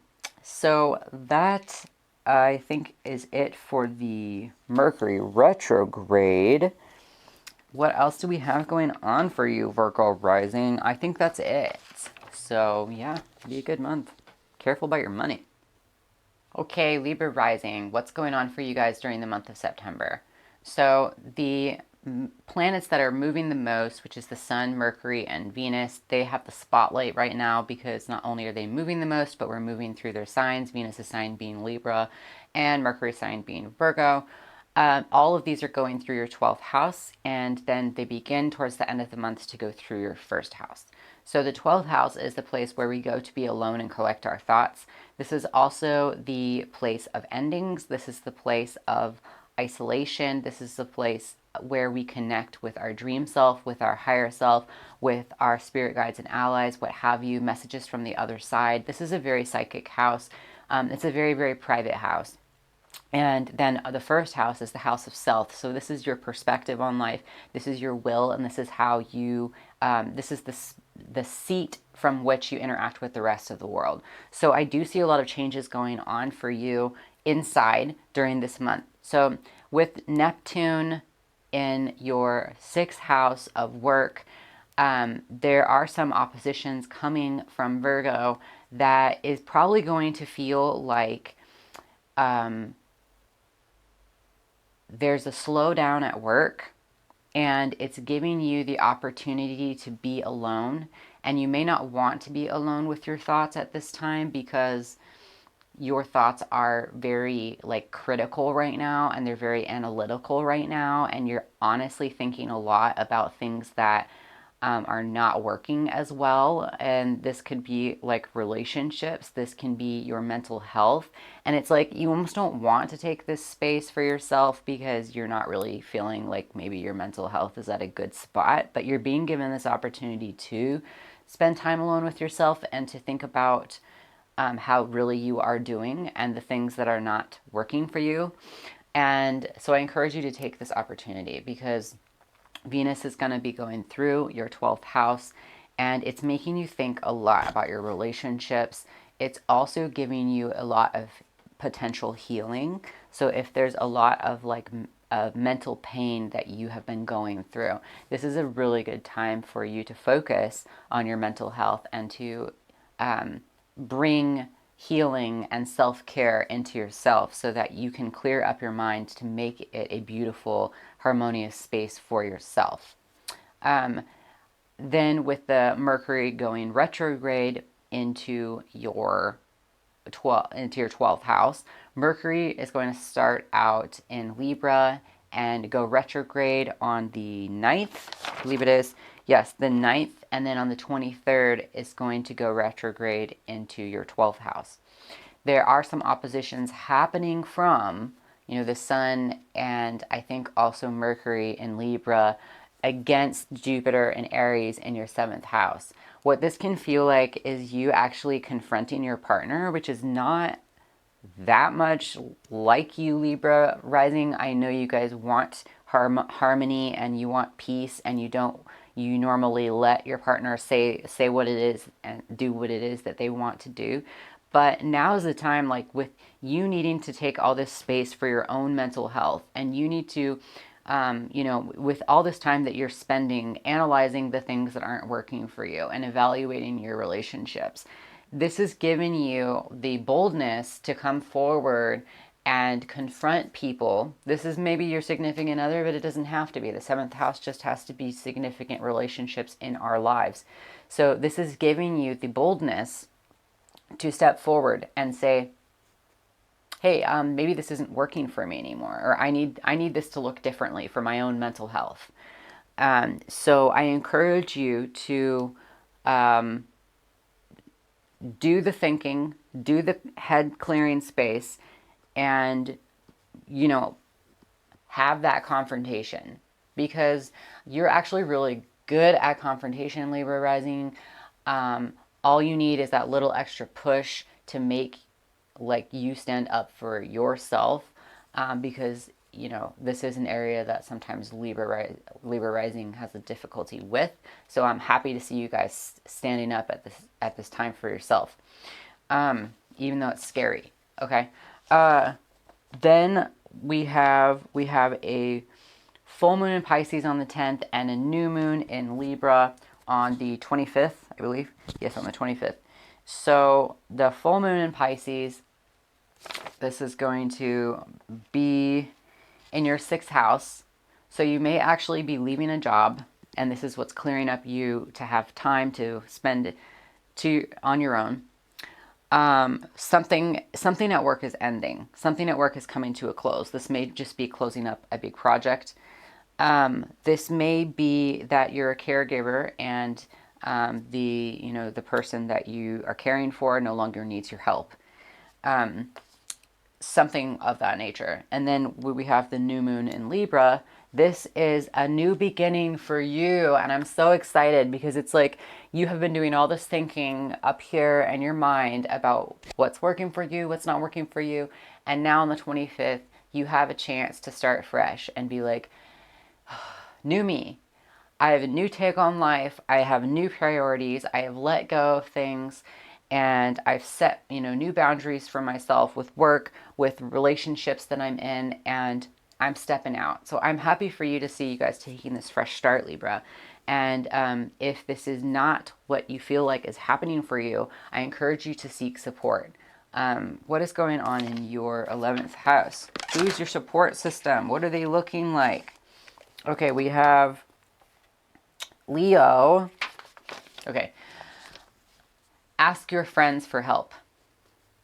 so that I think is it for the Mercury retrograde. What else do we have going on for you, Virgo rising? I think that's it. So yeah, be a good month. Careful about your money. Okay, Libra rising, what's going on for you guys during the month of September? So the planets that are moving the most, which is the Sun, Mercury, and Venus, they have the spotlight right now, because not only are they moving the most, but we're moving through their signs. Venus' sign being Libra, and Mercury's sign being Virgo. All of these are going through your 12th house, and then they begin towards the end of the month to go through your first house. So the 12th house is the place where we go to be alone and collect our thoughts. This is also the place of endings. This is the place of isolation. This is the place where we connect with our dream self, with our higher self, with our spirit guides and allies, what have you, messages from the other side. This is a very psychic house. It's a very, very private house. And then the first house is the house of self. So this is your perspective on life. This is your will, and this is how you, this is the seat from which you interact with the rest of the world. So I do see a lot of changes going on for you inside during this month. So with Neptune in your 6th house of work, there are some oppositions coming from Virgo that is probably going to feel like there's a slowdown at work, and it's giving you the opportunity to be alone And you may not want to be alone with your thoughts at this time because your thoughts are very like critical right now, and they're very analytical right now, and you're honestly thinking a lot about things that are not working as well. And this could be like relationships, this can be your mental health. And it's like you almost don't want to take this space for yourself because you're not really feeling like maybe your mental health is at a good spot, but you're being given this opportunity to spend time alone with yourself and to think about how really you are doing and the things that are not working for you. And so I encourage you to take this opportunity because Venus is going to be going through your 12th house, and it's making you think a lot about your relationships. It's also giving you a lot of potential healing. So if there's a lot of like mental pain that you have been going through, this is a really good time for you to focus on your mental health and to bring healing and self-care into yourself so that you can clear up your mind to make it a beautiful, harmonious space for yourself. Then with the Mercury going retrograde into your 12th house, Mercury is going to start out in Libra and go retrograde on the 9th, I believe it is. Yes, the 9th, and then on the 23rd is going to go retrograde into your 12th house. There are some oppositions happening from, the Sun and I think also Mercury in Libra against Jupiter and Aries in your 7th house. What this can feel like is you actually confronting your partner, which is not that much like you, Libra rising. I know you guys want harmony and you want peace, and you normally let your partner say what it is and do what it is that they want to do. But now is the time, like with you needing to take all this space for your own mental health, and you need to with all this time that you're spending analyzing the things that aren't working for you and evaluating your relationships, this is giving you the boldness to come forward and confront people. This is maybe your significant other, but it doesn't have to be. The 7th house just has to be significant relationships in our lives. So this is giving you the boldness to step forward and say, hey, maybe this isn't working for me anymore, or I need this to look differently for my own mental health. So I encourage you to do the thinking, do the head clearing space, and have that confrontation, because you're actually really good at confrontation, Libra rising. All you need is that little extra push to make like you stand up for yourself, because this is an area that sometimes Libra rising has a difficulty with. So I'm happy to see you guys standing up at this time for yourself, even though it's scary. Okay. Then we have a full moon in Pisces on the 10th and a new moon in Libra on the 25th, I believe. Yes, on the 25th. So the full moon in Pisces, this is going to be in your 6th house. So you may actually be leaving a job, and this is what's clearing up you to have time to spend on your own. Something at work is ending. Something at work is coming to a close. This may just be closing up a big project. This may be that you're a caregiver and the person that you are caring for no longer needs your help. Something of that nature. And then we have the new moon in Libra. This is a new beginning for you, and I'm so excited because it's like you have been doing all this thinking up here in your mind about what's working for you, what's not working for you, and now on the 25th you have a chance to start fresh and be like, new me. I have a new take on life. I have new priorities. I have let go of things, and I've set, new boundaries for myself with work, with relationships that I'm in, and I'm stepping out. So I'm happy for you to see you guys taking this fresh start, Libra. And if this is not what you feel like is happening for you, I encourage you to seek support. What is going on in your 11th house? Who's your support system? What are they looking like? Okay, we have Leo. Okay, Ask your friends for help,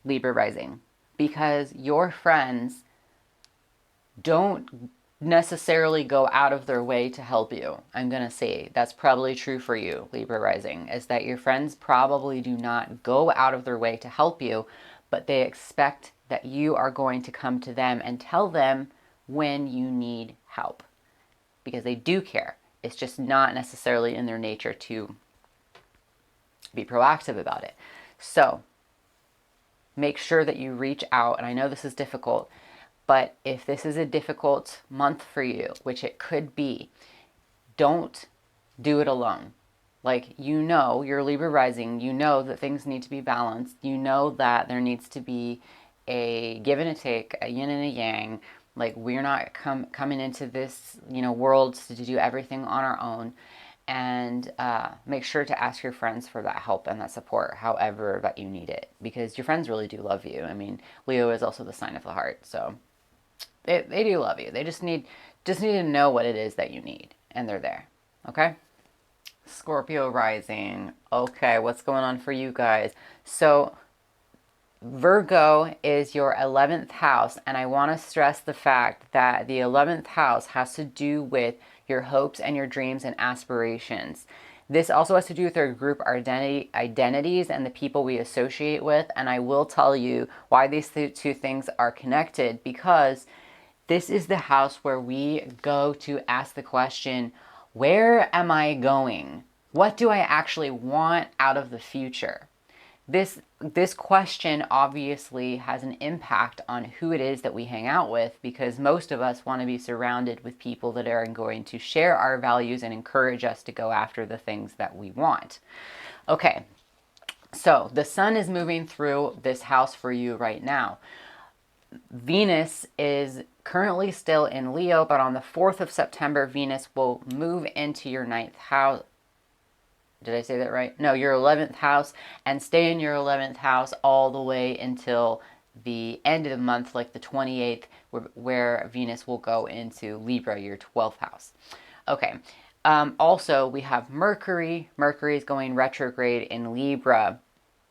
Libra rising, because your friends don't necessarily go out of their way to help you. I'm going to say that's probably true for you, Libra rising, is that your friends probably do not go out of their way to help you, but they expect that you are going to come to them and tell them when you need help, because they do care. It's just not necessarily in their nature to be proactive about it. So make sure that you reach out. And I know this is difficult, but if this is a difficult month for you, which it could be, don't do it alone. Like, you know, you're Libra rising, you know that things need to be balanced. You know that there needs to be a give and a take, a yin and a yang. Like, we're not coming into this, world to do everything on our own. And make sure to ask your friends for that help and that support, however that you need it, because your friends really do love you. I mean, Leo is also the sign of the heart, so they do love you. They just need to know what it is that you need, and they're there. Okay. Scorpio rising. Okay, what's going on for you guys? So Virgo is your 11th house, and I want to stress the fact that the 11th house has to do with your hopes and your dreams and aspirations. This also has to do with our group identities and the people we associate with, and I will tell you why these two things are connected, because this is the house where we go to ask the question, where am I going? What do I actually want out of the future? This question obviously has an impact on who it is that we hang out with, because most of us want to be surrounded with people that are going to share our values and encourage us to go after the things that we want. Okay, so the sun is moving through this house for you right now. Venus is currently still in Leo, but on the 4th of September, Venus will move into your 9th house. Did I say that right? No, your 11th house, and stay in your 11th house all the way until the end of the month, like the 28th, where Venus will go into Libra, your 12th house. Okay. Also, we have Mercury. Mercury is going retrograde in Libra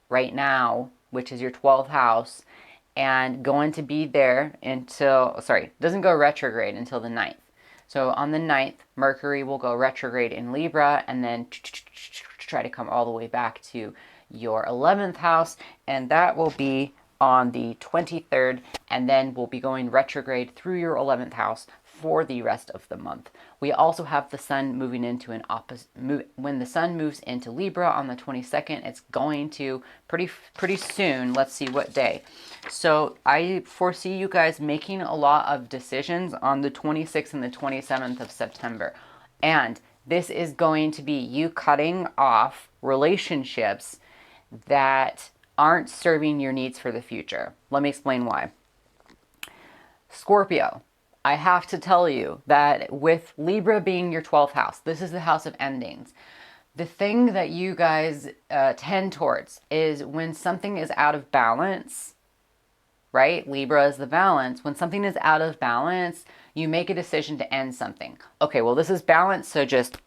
right now, which is your 12th house, and going to be there until, doesn't go retrograde until the 9th. So on the 9th, Mercury will go retrograde in Libra and then try to come all the way back to your 11th house. And that will be on the 23rd. And then we'll be going retrograde through your 11th house for the rest of the month. We also have the sun moving into an opposite. When the sun moves into Libra on the 22nd, it's going to pretty soon. Let's see what day. So I foresee you guys making a lot of decisions on the 26th and the 27th of September. And this is going to be you cutting off relationships that aren't serving your needs for the future. Let me explain why. Scorpio, I have to tell you that with Libra being your 12th house, this is the house of endings. The thing that you guys tend towards is when something is out of balance, right? Libra is the balance. When something is out of balance, you make a decision to end something. Okay, well, this is balance, so just,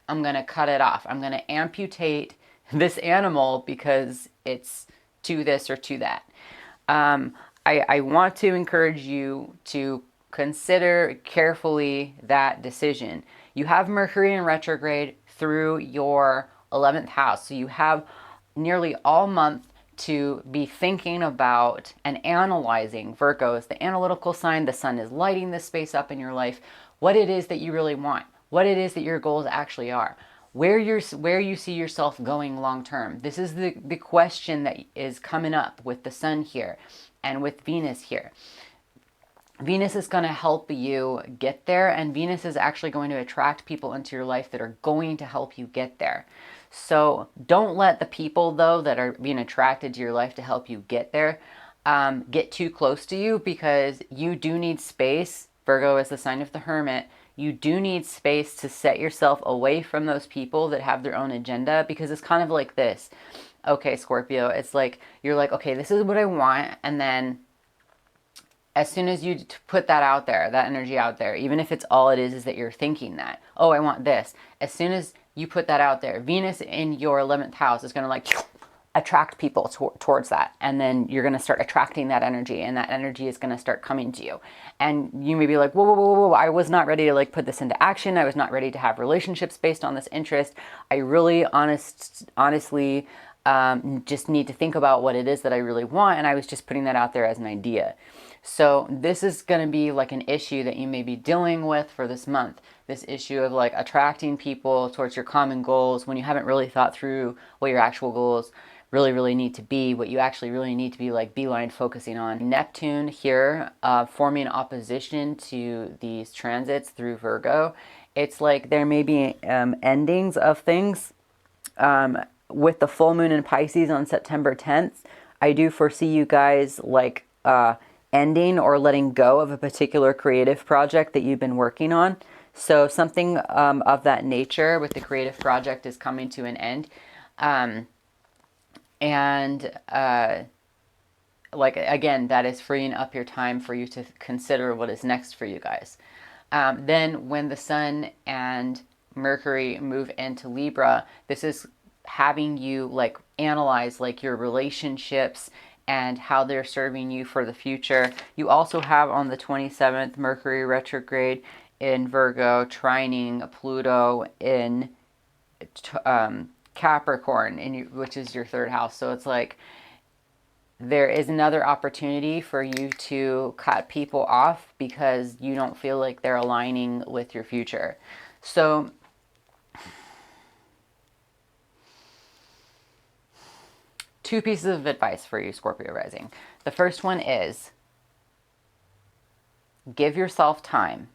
I'm going to cut it off. I'm going to amputate this animal because it's to this or to that. I want to encourage you to consider carefully that decision. You have Mercury in retrograde through your 11th house. So you have nearly all month to be thinking about and analyzing. Virgo is the analytical sign. The sun is lighting this space up in your life. What it is that you really want. What it is that your goals actually are. Where you see yourself going long term. This is the question that is coming up with the sun here and with Venus here. Venus is going to help you get there, and Venus is actually going to attract people into your life that are going to help you get there. So don't let the people, though, that are being attracted to your life to help you get there get too close to you, because you do need space. Virgo is the sign of the hermit. You do need space to set yourself away from those people that have their own agenda, because it's kind of like this. Okay, Scorpio, it's like, you're like, okay, this is what I want, and then as soon as you put that out there, that energy out there, even if it's all it is that you're thinking that, oh, I want this. As soon as you put that out there, Venus in your 11th house is going to like attract people towards that. And then you're going to start attracting that energy, and that energy is going to start coming to you. And you may be like, whoa, whoa, whoa, whoa, I was not ready to like put this into action. I was not ready to have relationships based on this interest. I really honestly just need to think about what it is that I really want. And I was just putting that out there as an idea. So this is going to be like an issue that you may be dealing with for this month. This issue of like attracting people towards your common goals when you haven't really thought through what your actual goals really need to be, what you actually really need to be like beeline focusing on. Neptune here forming opposition to these transits through Virgo. It's like there may be endings of things. With the full moon in Pisces on September 10th, I do foresee you guys like ending or letting go of a particular creative project that you've been working on. So something of that nature with the creative project is coming to an end. Like, again, that is freeing up your time for you to consider what is next for you guys. Then when the Sun and Mercury move into Libra, this is having you like analyze like your relationships and how they're serving you for the future. You also have on the 27th Mercury retrograde in Virgo trining Pluto in Capricorn, which is your third house. So it's like there is another opportunity for you to cut people off because you don't feel like they're aligning with your future. So two pieces of advice for you, Scorpio rising. The first one is give yourself time.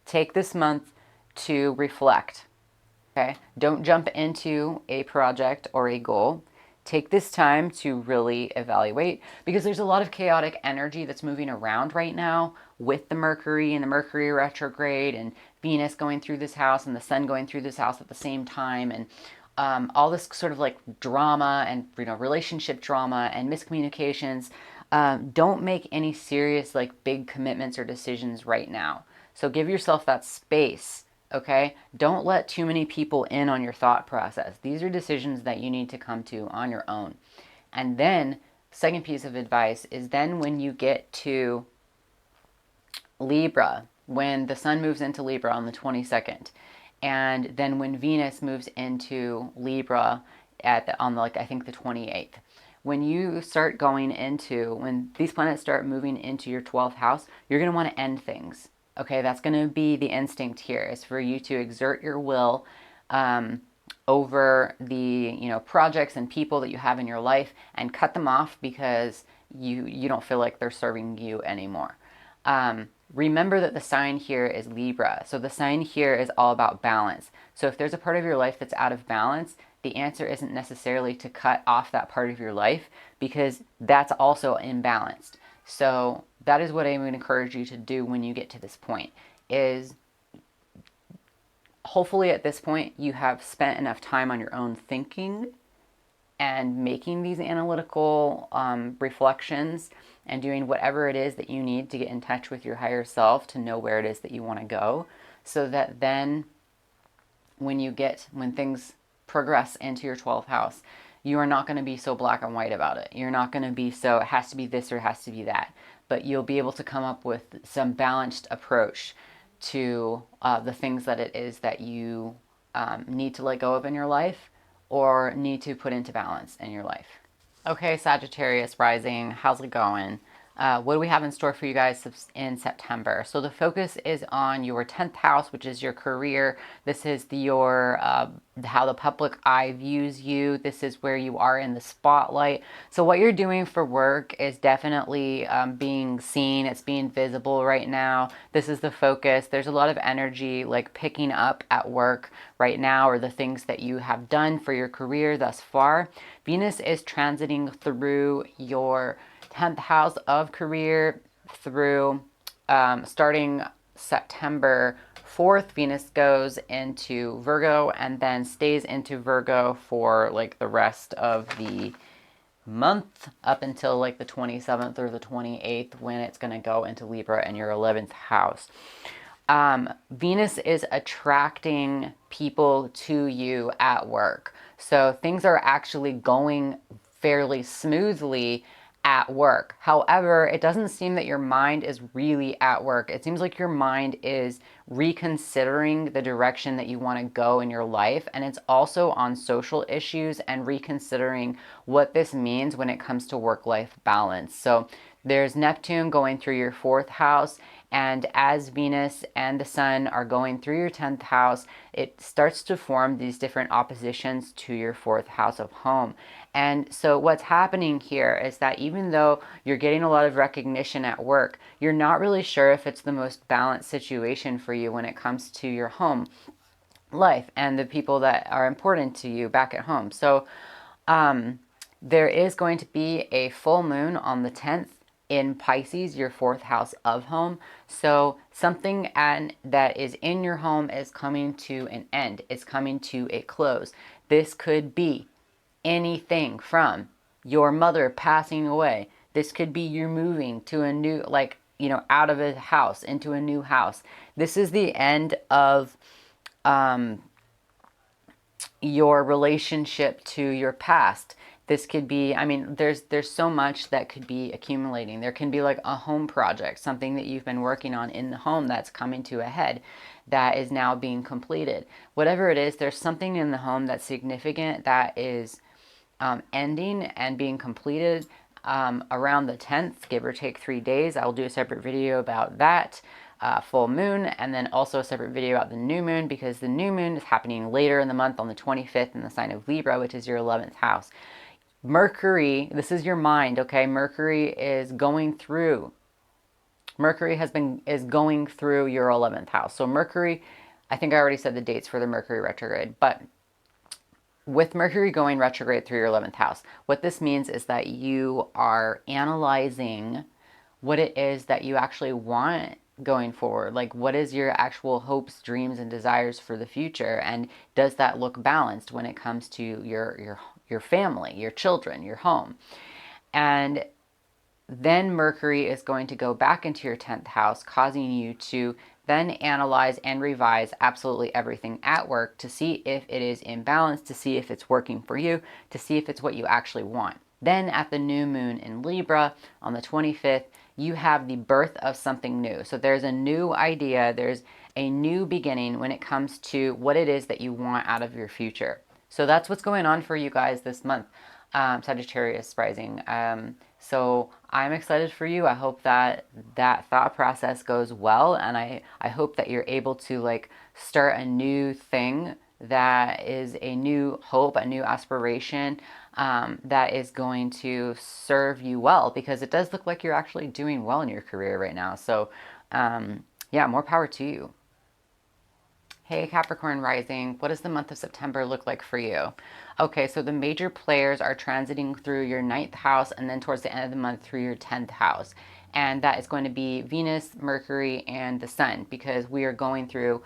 Take this month to reflect. Okay? Don't jump into a project or a goal. Take this time to really evaluate, because there's a lot of chaotic energy that's moving around right now with the Mercury and the Mercury retrograde and Venus going through this house and the Sun going through this house at the same time, and all this sort of like drama and relationship drama and miscommunications. Don't make any serious like big commitments or decisions right now. So give yourself that space. Okay? Don't let too many people in on your thought process. These are decisions that you need to come to on your own. And then, second piece of advice is then when you get to Libra, when the Sun moves into Libra on the 22nd, and then when Venus moves into Libra on the, like, I think the 28th, when you start going into, when these planets start moving into your 12th house, you're going to want to end things. Okay, that's going to be the instinct here, is for you to exert your will over the projects and people that you have in your life and cut them off because you don't feel like they're serving you anymore. Remember that the sign here is Libra, so the sign here is all about balance. So if there's a part of your life that's out of balance, the answer isn't necessarily to cut off that part of your life, because that's also imbalanced. So that is what I would encourage you to do when you get to this point, is hopefully at this point you have spent enough time on your own thinking and making these analytical reflections and doing whatever it is that you need to get in touch with your higher self to know where it is that you want to go, so that then when things progress into your 12th house, you are not going to be so black and white about it. You're not going to be so, it has to be this or it has to be that. But you'll be able to come up with some balanced approach to the things that it is that you need to let go of in your life or need to put into balance in your life. Okay, Sagittarius rising, how's it going? What do we have in store for you guys in September? So the focus is on your 10th house, which is your career. This is your how the public eye views you. This is where you are in the spotlight. So what you're doing for work is definitely being seen. It's being visible right now. This is the focus. There's a lot of energy like picking up at work right now, or the things that you have done for your career thus far. Venus is transiting through your 10th house of career through starting September 4th. Venus goes into Virgo and then stays into Virgo for like the rest of the month up until like the 27th or the 28th, when it's going to go into Libra in your 11th house. Venus is attracting people to you at work. So things are actually going fairly smoothly at work. However, it doesn't seem that your mind is really at work. It seems like your mind is reconsidering the direction that you want to go in your life. And it's also on social issues and reconsidering what this means when it comes to work-life balance. So there's Neptune going through your 4th house, and as Venus and the Sun are going through your 10th house, it starts to form these different oppositions to your 4th house of home. And so what's happening here is that even though you're getting a lot of recognition at work, you're not really sure if it's the most balanced situation for you when it comes to your home life and the people that are important to you back at home. So there is going to be a full moon on the 10th in Pisces, your 4th house of home. So something that is in your home is coming to an end. It's coming to a close. This could be anything from your mother passing away. This could be you moving to a new, like, you know, out of a house into a new house. This is the end of your relationship to your past. This could be, I mean, there's so much that could be accumulating. There can be like a home project, something that you've been working on in the home that's coming to a head that is now being completed. Whatever it is, there's something in the home that's significant that is ending and being completed around the 10th, give or take 3 days. I'll do a separate video about that. Full moon, and then also a separate video about the new moon, because the new moon is happening later in the month on the 25th in the sign of Libra, which is your 11th house. Mercury, this is your mind, okay? Mercury is going through your 11th house. So Mercury, I think I already said the dates for the Mercury retrograde, but with Mercury going retrograde through your 11th house, what this means is that you are analyzing what it is that you actually want going forward. Like, what is your actual hopes, dreams, and desires for the future? And does that look balanced when it comes to your family, your children, your home? And then Mercury is going to go back into your 10th house, causing you to then analyze and revise absolutely everything at work to see if it is in balance, to see if it's working for you, to see if it's what you actually want. Then at the new moon in Libra on the 25th, you have the birth of something new. So there's a new idea, there's a new beginning when it comes to what it is that you want out of your future. So that's what's going on for you guys this month, Sagittarius rising. So I'm excited for you. I hope that that thought process goes well, and I hope that you're able to like start a new thing that is a new hope, a new aspiration, that is going to serve you well, because it does look like you're actually doing well in your career right now. So yeah, more power to you. Hey Capricorn rising, what does the month of September look like for you? Okay, so the major players are transiting through your 9th house and then towards the end of the month through your 10th house. And that is going to be Venus, Mercury, and the Sun, because we are going through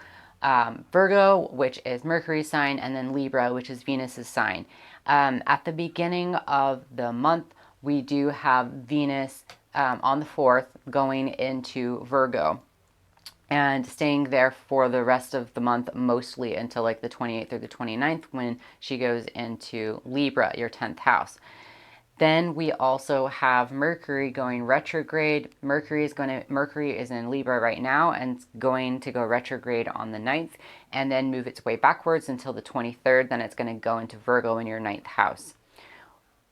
Virgo, which is Mercury's sign, and then Libra, which is Venus's sign. At the beginning of the month, we do have Venus on the 4th going into Virgo and staying there for the rest of the month, mostly until like the 28th or the 29th, when she goes into Libra, your 10th house. Then we also have Mercury going retrograde. Mercury is in Libra right now and it's going to go retrograde on the 9th and then move its way backwards until the 23rd. Then it's going to go into Virgo in your 9th house.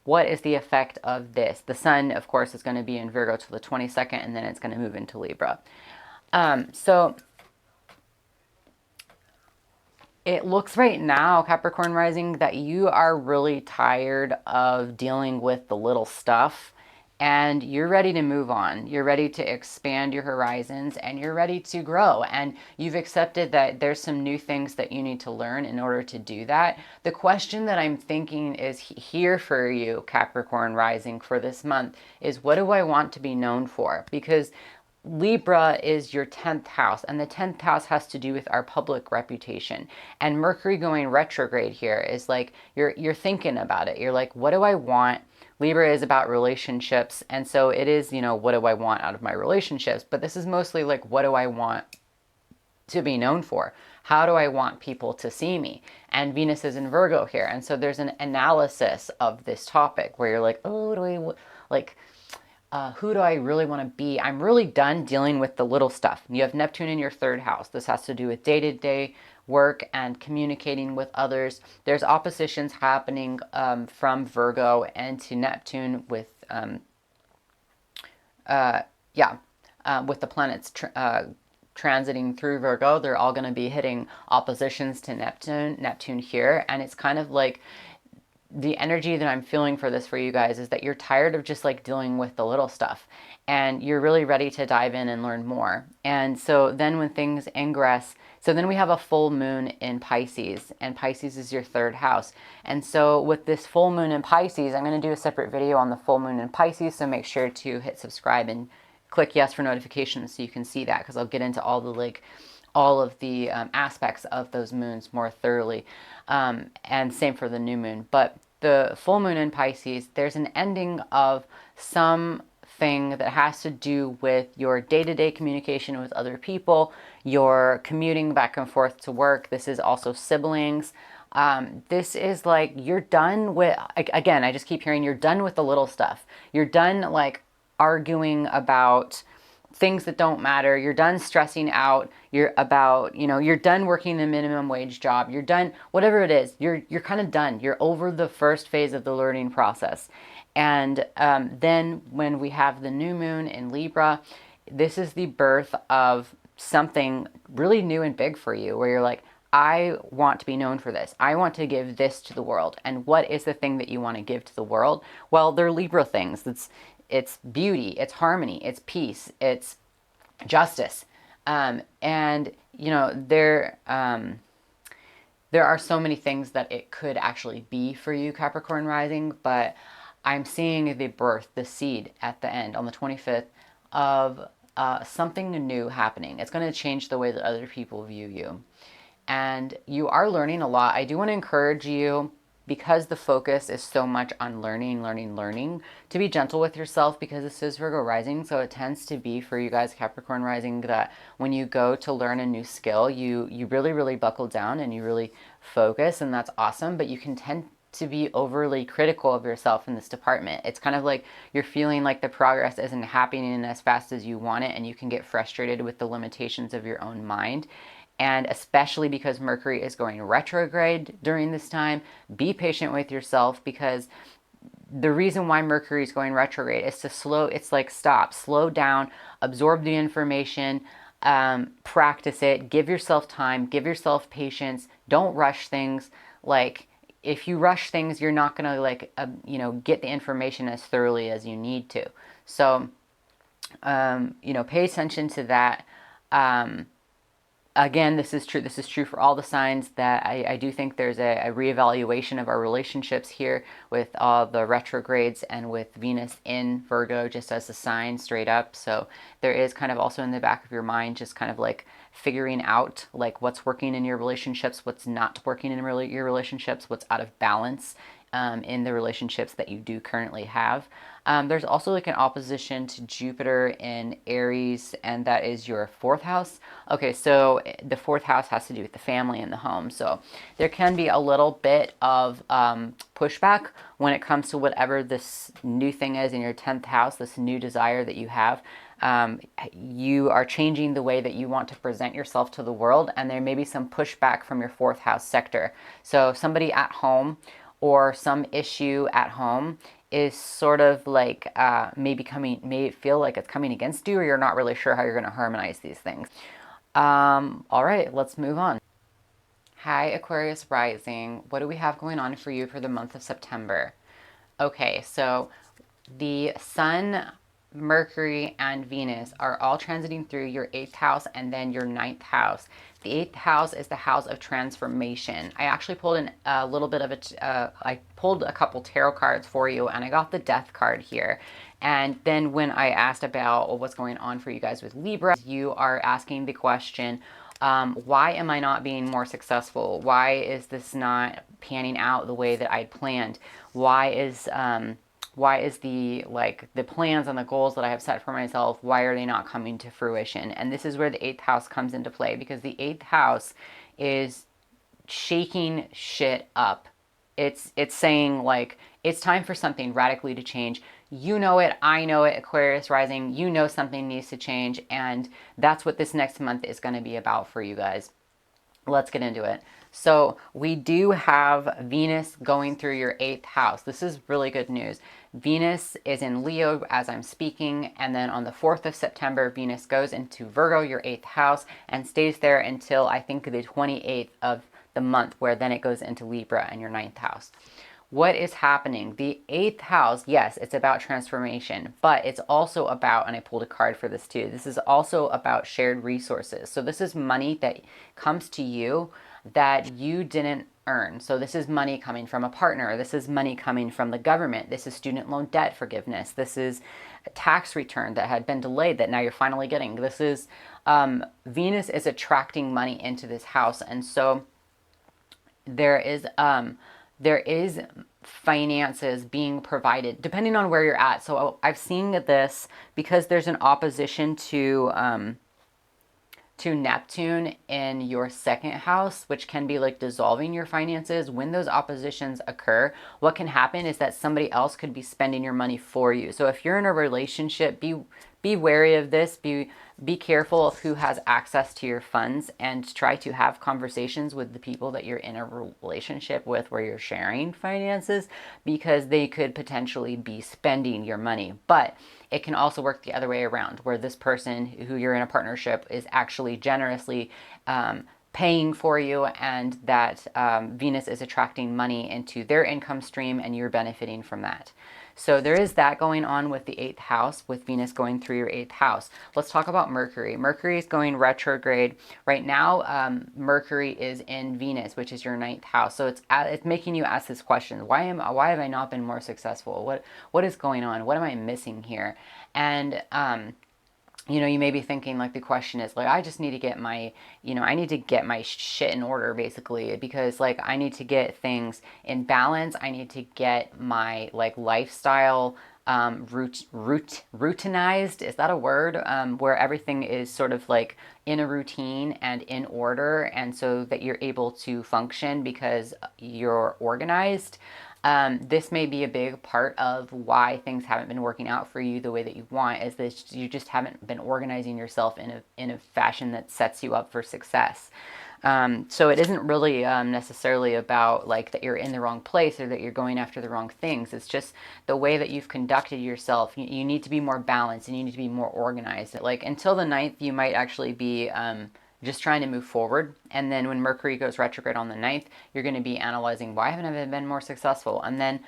What is the effect of this? The Sun, of course, is going to be in Virgo till the 22nd, and then it's going to move into Libra. So it looks right now, Capricorn rising, that you are really tired of dealing with the little stuff and you're ready to move on. You're ready to expand your horizons and you're ready to grow. And you've accepted that there's some new things that you need to learn in order to do that. The question that I'm thinking is here for you, Capricorn rising, for this month is, what do I want to be known for? Because Libra is your 10th house, and the 10th house has to do with our public reputation. And Mercury going retrograde here is like, you're thinking about it. You're like, what do I want? Libra is about relationships, and so it is, you know, what do I want out of my relationships? But this is mostly like, what do I want to be known for? How do I want people to see me? And Venus is in Virgo here. And so there's an analysis of this topic where you're like, oh, who do I really want to be? I'm really done dealing with the little stuff. You have Neptune in your third house. This has to do with day-to-day work and communicating with others. There's oppositions happening from Virgo and to Neptune with, with the planets transiting through Virgo. They're all going to be hitting oppositions to Neptune here. And it's kind of like, the energy that I'm feeling for this for you guys is that you're tired of just like dealing with the little stuff and you're really ready to dive in and learn more. And so then when things ingress, so then we have a full moon in Pisces, and Pisces is your third house. And so with this full moon in Pisces, I'm going to do a separate video on the full moon in Pisces, so make sure to hit subscribe and click yes for notifications so you can see that, because I'll get into all of the aspects of those moons more thoroughly, and same for the new moon. But the full moon in Pisces, there's an ending of something that has to do with your day-to-day communication with other people, your commuting back and forth to work. This is also siblings. This is like, you're done with, again, I just keep hearing you're done with the little stuff. You're done like arguing about things that don't matter. You're done stressing out. You're done working the minimum wage job. You're done, whatever it is, you're kind of done. You're over the first phase of the learning process. And then when we have the new moon in Libra, this is the birth of something really new and big for you, where you're like, I want to be known for this. I want to give this to the world. And what is the thing that you want to give to the world? Well, they're Libra things. It's beauty, it's harmony, it's peace, it's justice. And, there are so many things that it could actually be for you, Capricorn rising, but I'm seeing the birth, the seed at the end on the 25th of something new happening. It's going to change the way that other people view you. And you are learning a lot. I do want to encourage you, because the focus is so much on learning, to be gentle with yourself, because this is Virgo rising. So it tends to be for you guys, Capricorn rising, that when you go to learn a new skill, you really buckle down and you really focus, and that's awesome. But you can tend to be overly critical of yourself in this department. It's kind of like you're feeling like the progress isn't happening as fast as you want it, and you can get frustrated with the limitations of your own mind. And especially because Mercury is going retrograde during this time, be patient with yourself, because the reason why Mercury is going retrograde is to slow down, absorb the information, practice it, give yourself time, give yourself patience, don't rush things. Like, if you rush things, you're not going to get the information as thoroughly as you need to. So, pay attention to that. Again, this is true for all the signs, that I do think there's a reevaluation of our relationships here with all the retrogrades and with Venus in Virgo just as a sign straight up. So there is kind of also in the back of your mind just kind of like figuring out like what's working in your relationships, what's not working in your relationships, what's out of balance in the relationships that you do currently have. There's also like an opposition to Jupiter in Aries, and that is your fourth house. Okay, so the fourth house has to do with the family and the home. So there can be a little bit of pushback when it comes to whatever this new thing is in your 10th house, this new desire that you have. You are changing the way that you want to present yourself to the world, and there may be some pushback from your fourth house sector. So somebody at home or some issue at home is sort of like may feel like it's coming against you, or you're not really sure how you're going to harmonize these things. All right, let's move on. Hi, Aquarius rising. What do we have going on for you for the month of September? Okay, so the Sun, Mercury, and Venus are all transiting through your 8th house and then your 9th house. The 8th house is the house of transformation. I actually pulled a little bit of it. I pulled a couple tarot cards for you, and I got the Death card here. And then when I asked about what's going on for you guys with Libra, you are asking the question, why am I not being more successful? Why is this not panning out the way that I'd planned? Why is Why is the plans and the goals that I have set for myself, why are they not coming to fruition? And this is where the 8th house comes into play, because the 8th house is shaking shit up. It's saying like, it's time for something radically to change. You know it, I know it, Aquarius rising, you know something needs to change, and that's what this next month is going to be about for you guys. Let's get into it. So we do have Venus going through your 8th house. This is really good news. Venus is in Leo as I'm speaking, and then on the 4th of September, Venus goes into Virgo, your 8th house, and stays there until I think the 28th of the month, where then it goes into Libra and your 9th house. What is happening? The 8th house, yes, it's about transformation, but it's also about, and I pulled a card for this too, this is also about shared resources. So this is money that comes to you that you didn't earn. So this is money coming from a partner. This is money coming from the government. This is student loan debt forgiveness. This is a tax return that had been delayed that now you're finally getting. This is, Venus is attracting money into this house. And so there is finances being provided depending on where you're at. So I've seen this because there's an opposition to Neptune in your 2nd house, which can be like dissolving your finances. When those oppositions occur, what can happen is that somebody else could be spending your money for you. So if you're in a relationship, be wary of this. Be careful of who has access to your funds, and try to have conversations with the people that you're in a relationship with where you're sharing finances, because they could potentially be spending your money. But it can also work the other way around, where this person who you're in a partnership is actually generously paying for you, and that Venus is attracting money into their income stream and you're benefiting from that. So there is that going on with the 8th house, with Venus going through your 8th house. Let's talk about Mercury. Mercury is going retrograde. Right now, Mercury is in Venus, which is your 9th house. So it's making you ask this question. Why have I not been more successful? What is going on? What am I missing here? And you know, you may be thinking like the question is like, I just need to get my, I need to get my shit in order basically, because like I need to get things in balance. I need to get my like lifestyle routinized. Is that a word? Where everything is sort of like in a routine and in order, and so that you're able to function because you're organized. This may be a big part of why things haven't been working out for you the way that you want, is that you just haven't been organizing yourself in a fashion that sets you up for success. So it isn't really necessarily about like that you're in the wrong place or that you're going after the wrong things. It's just the way that you've conducted yourself. You need to be more balanced and you need to be more organized. Like until the 9th, you might actually be just trying to move forward. And then when Mercury goes retrograde on the 9th, you're going to be analyzing, why haven't I been more successful? And then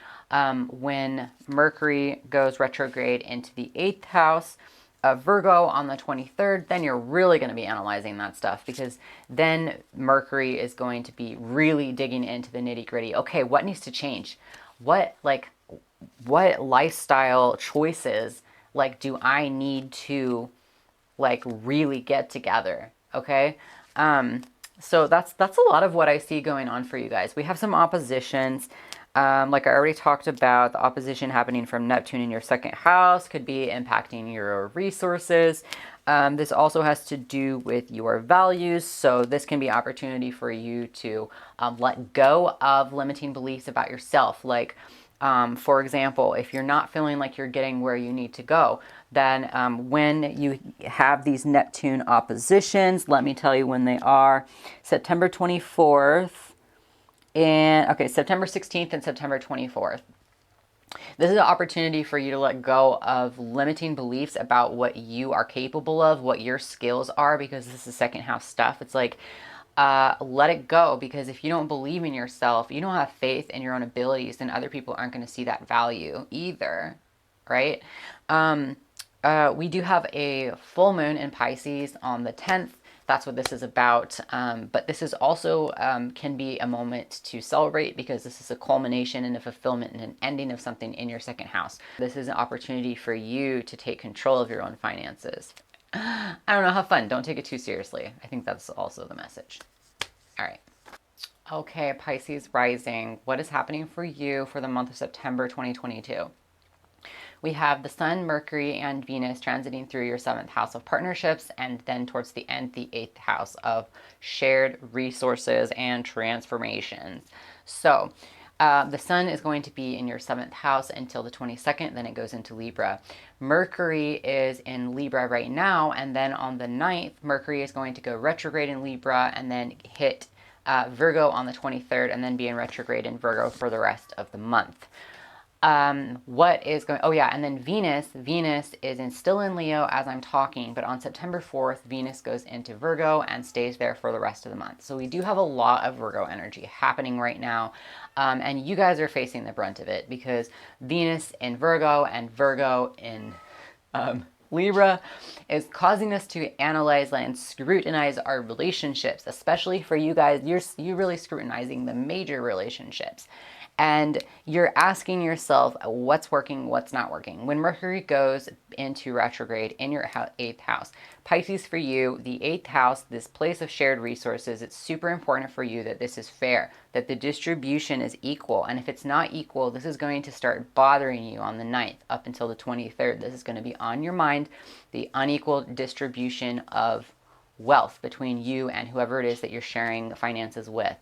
when Mercury goes retrograde into the 8th house of Virgo on the 23rd, then you're really going to be analyzing that stuff, because then Mercury is going to be really digging into the nitty gritty. Okay, what needs to change? What lifestyle choices do I need to really get together? Okay. So that's a lot of what I see going on for you guys. We have some oppositions. Like I already talked about, the opposition happening from Neptune in your 2nd house could be impacting your resources. This also has to do with your values. So this can be opportunity for you to let go of limiting beliefs about yourself. For example, if you're not feeling like you're getting where you need to go, then when you have these Neptune oppositions, let me tell you when they are. September 24th and September 16th and September 24th. This is an opportunity for you to let go of limiting beliefs about what you are capable of, what your skills are, because this is 2nd house stuff. It's like, let it go, because if you don't believe in yourself, you don't have faith in your own abilities, then other people aren't going to see that value either, right? We do have a full moon in Pisces on the 10th. That's what this is about. But this is also can be a moment to celebrate, because this is a culmination and a fulfillment and an ending of something in your 2nd house. This is an opportunity for you to take control of your own finances. I don't know, have fun. Don't take it too seriously. I think that's also the message. All right. Okay, Pisces rising. What is happening for you for the month of September 2022? we have the Sun, Mercury, and Venus transiting through your 7th house of partnerships, and then towards the end, the 8th house of shared resources and transformations. So the Sun is going to be in your 7th house until the 22nd, then it goes into Libra. Mercury is in Libra right now, and then on the 9th, Mercury is going to go retrograde in Libra and then hit Virgo on the 23rd, and then be in retrograde in Virgo for the rest of the month. What is going, oh yeah, and then Venus is still in Leo as I'm talking, but on September 4th, Venus goes into Virgo and stays there for the rest of the month. So we do have a lot of Virgo energy happening right now. And you guys are facing the brunt of it because Venus in Virgo and Virgo in Libra is causing us to analyze and scrutinize our relationships, especially for you guys. You're really scrutinizing the major relationships. And you're asking yourself what's working, what's not working. When Mercury goes into retrograde in your 8th house, Pisces, for you, the 8th house, this place of shared resources, it's super important for you that this is fair, that the distribution is equal. And if it's not equal, this is going to start bothering you on the 9th up until the 23rd. This is going to be on your mind, the unequal distribution of wealth between you and whoever it is that you're sharing finances with.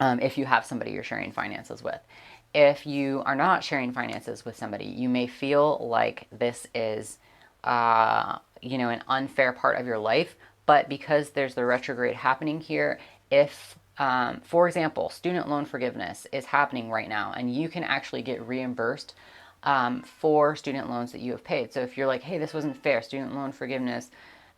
If you have somebody you're sharing finances with. If you are not sharing finances with somebody, you may feel like this is, an unfair part of your life. But because there's the retrograde happening here, if, for example, student loan forgiveness is happening right now, and you can actually get reimbursed for student loans that you have paid. So if you're like, hey, this wasn't fair, student loan forgiveness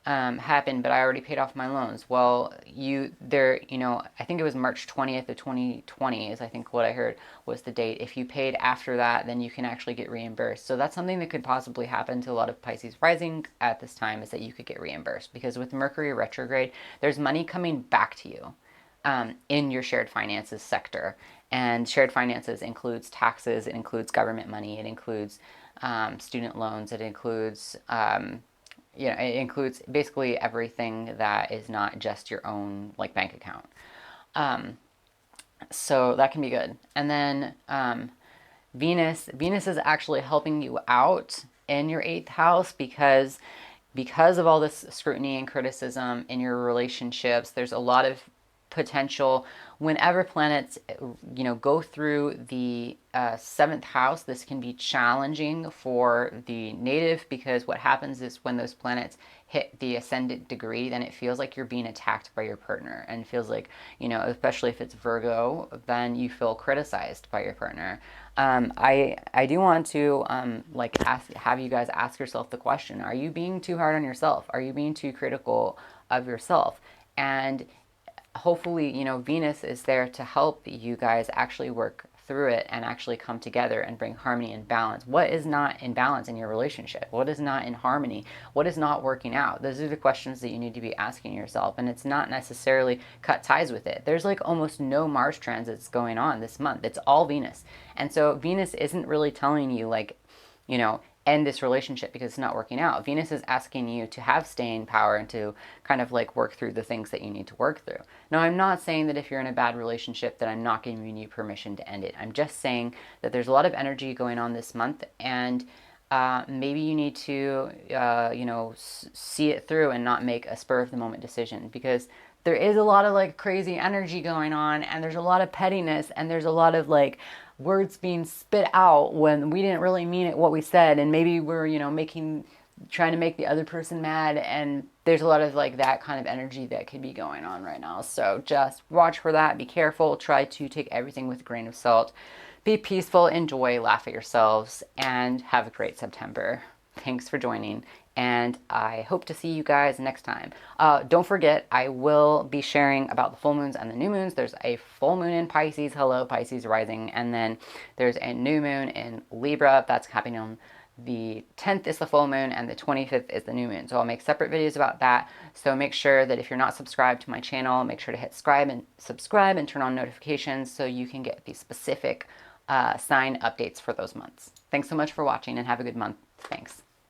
happened, but I already paid off my loans. Well, I think it was March 20th of 2020 is I think what I heard was the date. If you paid after that, then you can actually get reimbursed. So that's something that could possibly happen to a lot of Pisces rising at this time, is that you could get reimbursed, because with Mercury retrograde, there's money coming back to you in your shared finances sector. And shared finances includes taxes, it includes government money, it includes student loans, it includes it includes basically everything that is not just your own bank account. So that can be good. And then Venus is actually helping you out in your 8th house because of all this scrutiny and criticism in your relationships. There's a lot of potential whenever planets go through the 7th house. This can be challenging for the native, because what happens is when those planets hit the ascendant degree, then it feels like you're being attacked by your partner, and it feels like, especially if it's Virgo, then you feel criticized by your partner. I do want to have you guys ask yourself the question: are you being too hard on yourself? Are you being too critical of yourself? And hopefully, Venus is there to help you guys actually work through it and actually come together and bring harmony and balance. What is not in balance in your relationship? What is not in harmony? What is not working out? Those are the questions that you need to be asking yourself. And it's not necessarily cut ties with it. There's almost no Mars transits going on this month. It's all Venus. And so Venus isn't really telling you end this relationship because it's not working out. Venus is asking you to have staying power and to kind of work through the things that you need to work through. Now, I'm not saying that if you're in a bad relationship that I'm not giving you permission to end it. I'm just saying that there's a lot of energy going on this month, and maybe you need to, see it through and not make a spur of the moment decision, because there is a lot of crazy energy going on, and there's a lot of pettiness, and there's a lot of words being spit out when we didn't really mean it, what we said, and maybe we're trying to make the other person mad, and there's a lot of that kind of energy that could be going on right now. So just watch for that, be careful, try to take everything with a grain of salt, be peaceful, enjoy, laugh at yourselves, and have a great September. Thanks for joining, and I hope to see you guys next time. Don't forget, I will be sharing about the full moons and the new moons. There's a full moon in Pisces, hello Pisces rising, and then there's a new moon in Libra. That's happening on the 10th is the full moon, and the 25th is the new moon. So I'll make separate videos about that. So make sure that if you're not subscribed to my channel, make sure to hit subscribe and turn on notifications so you can get the specific sign updates for those months. Thanks so much for watching, and have a good month. Thanks.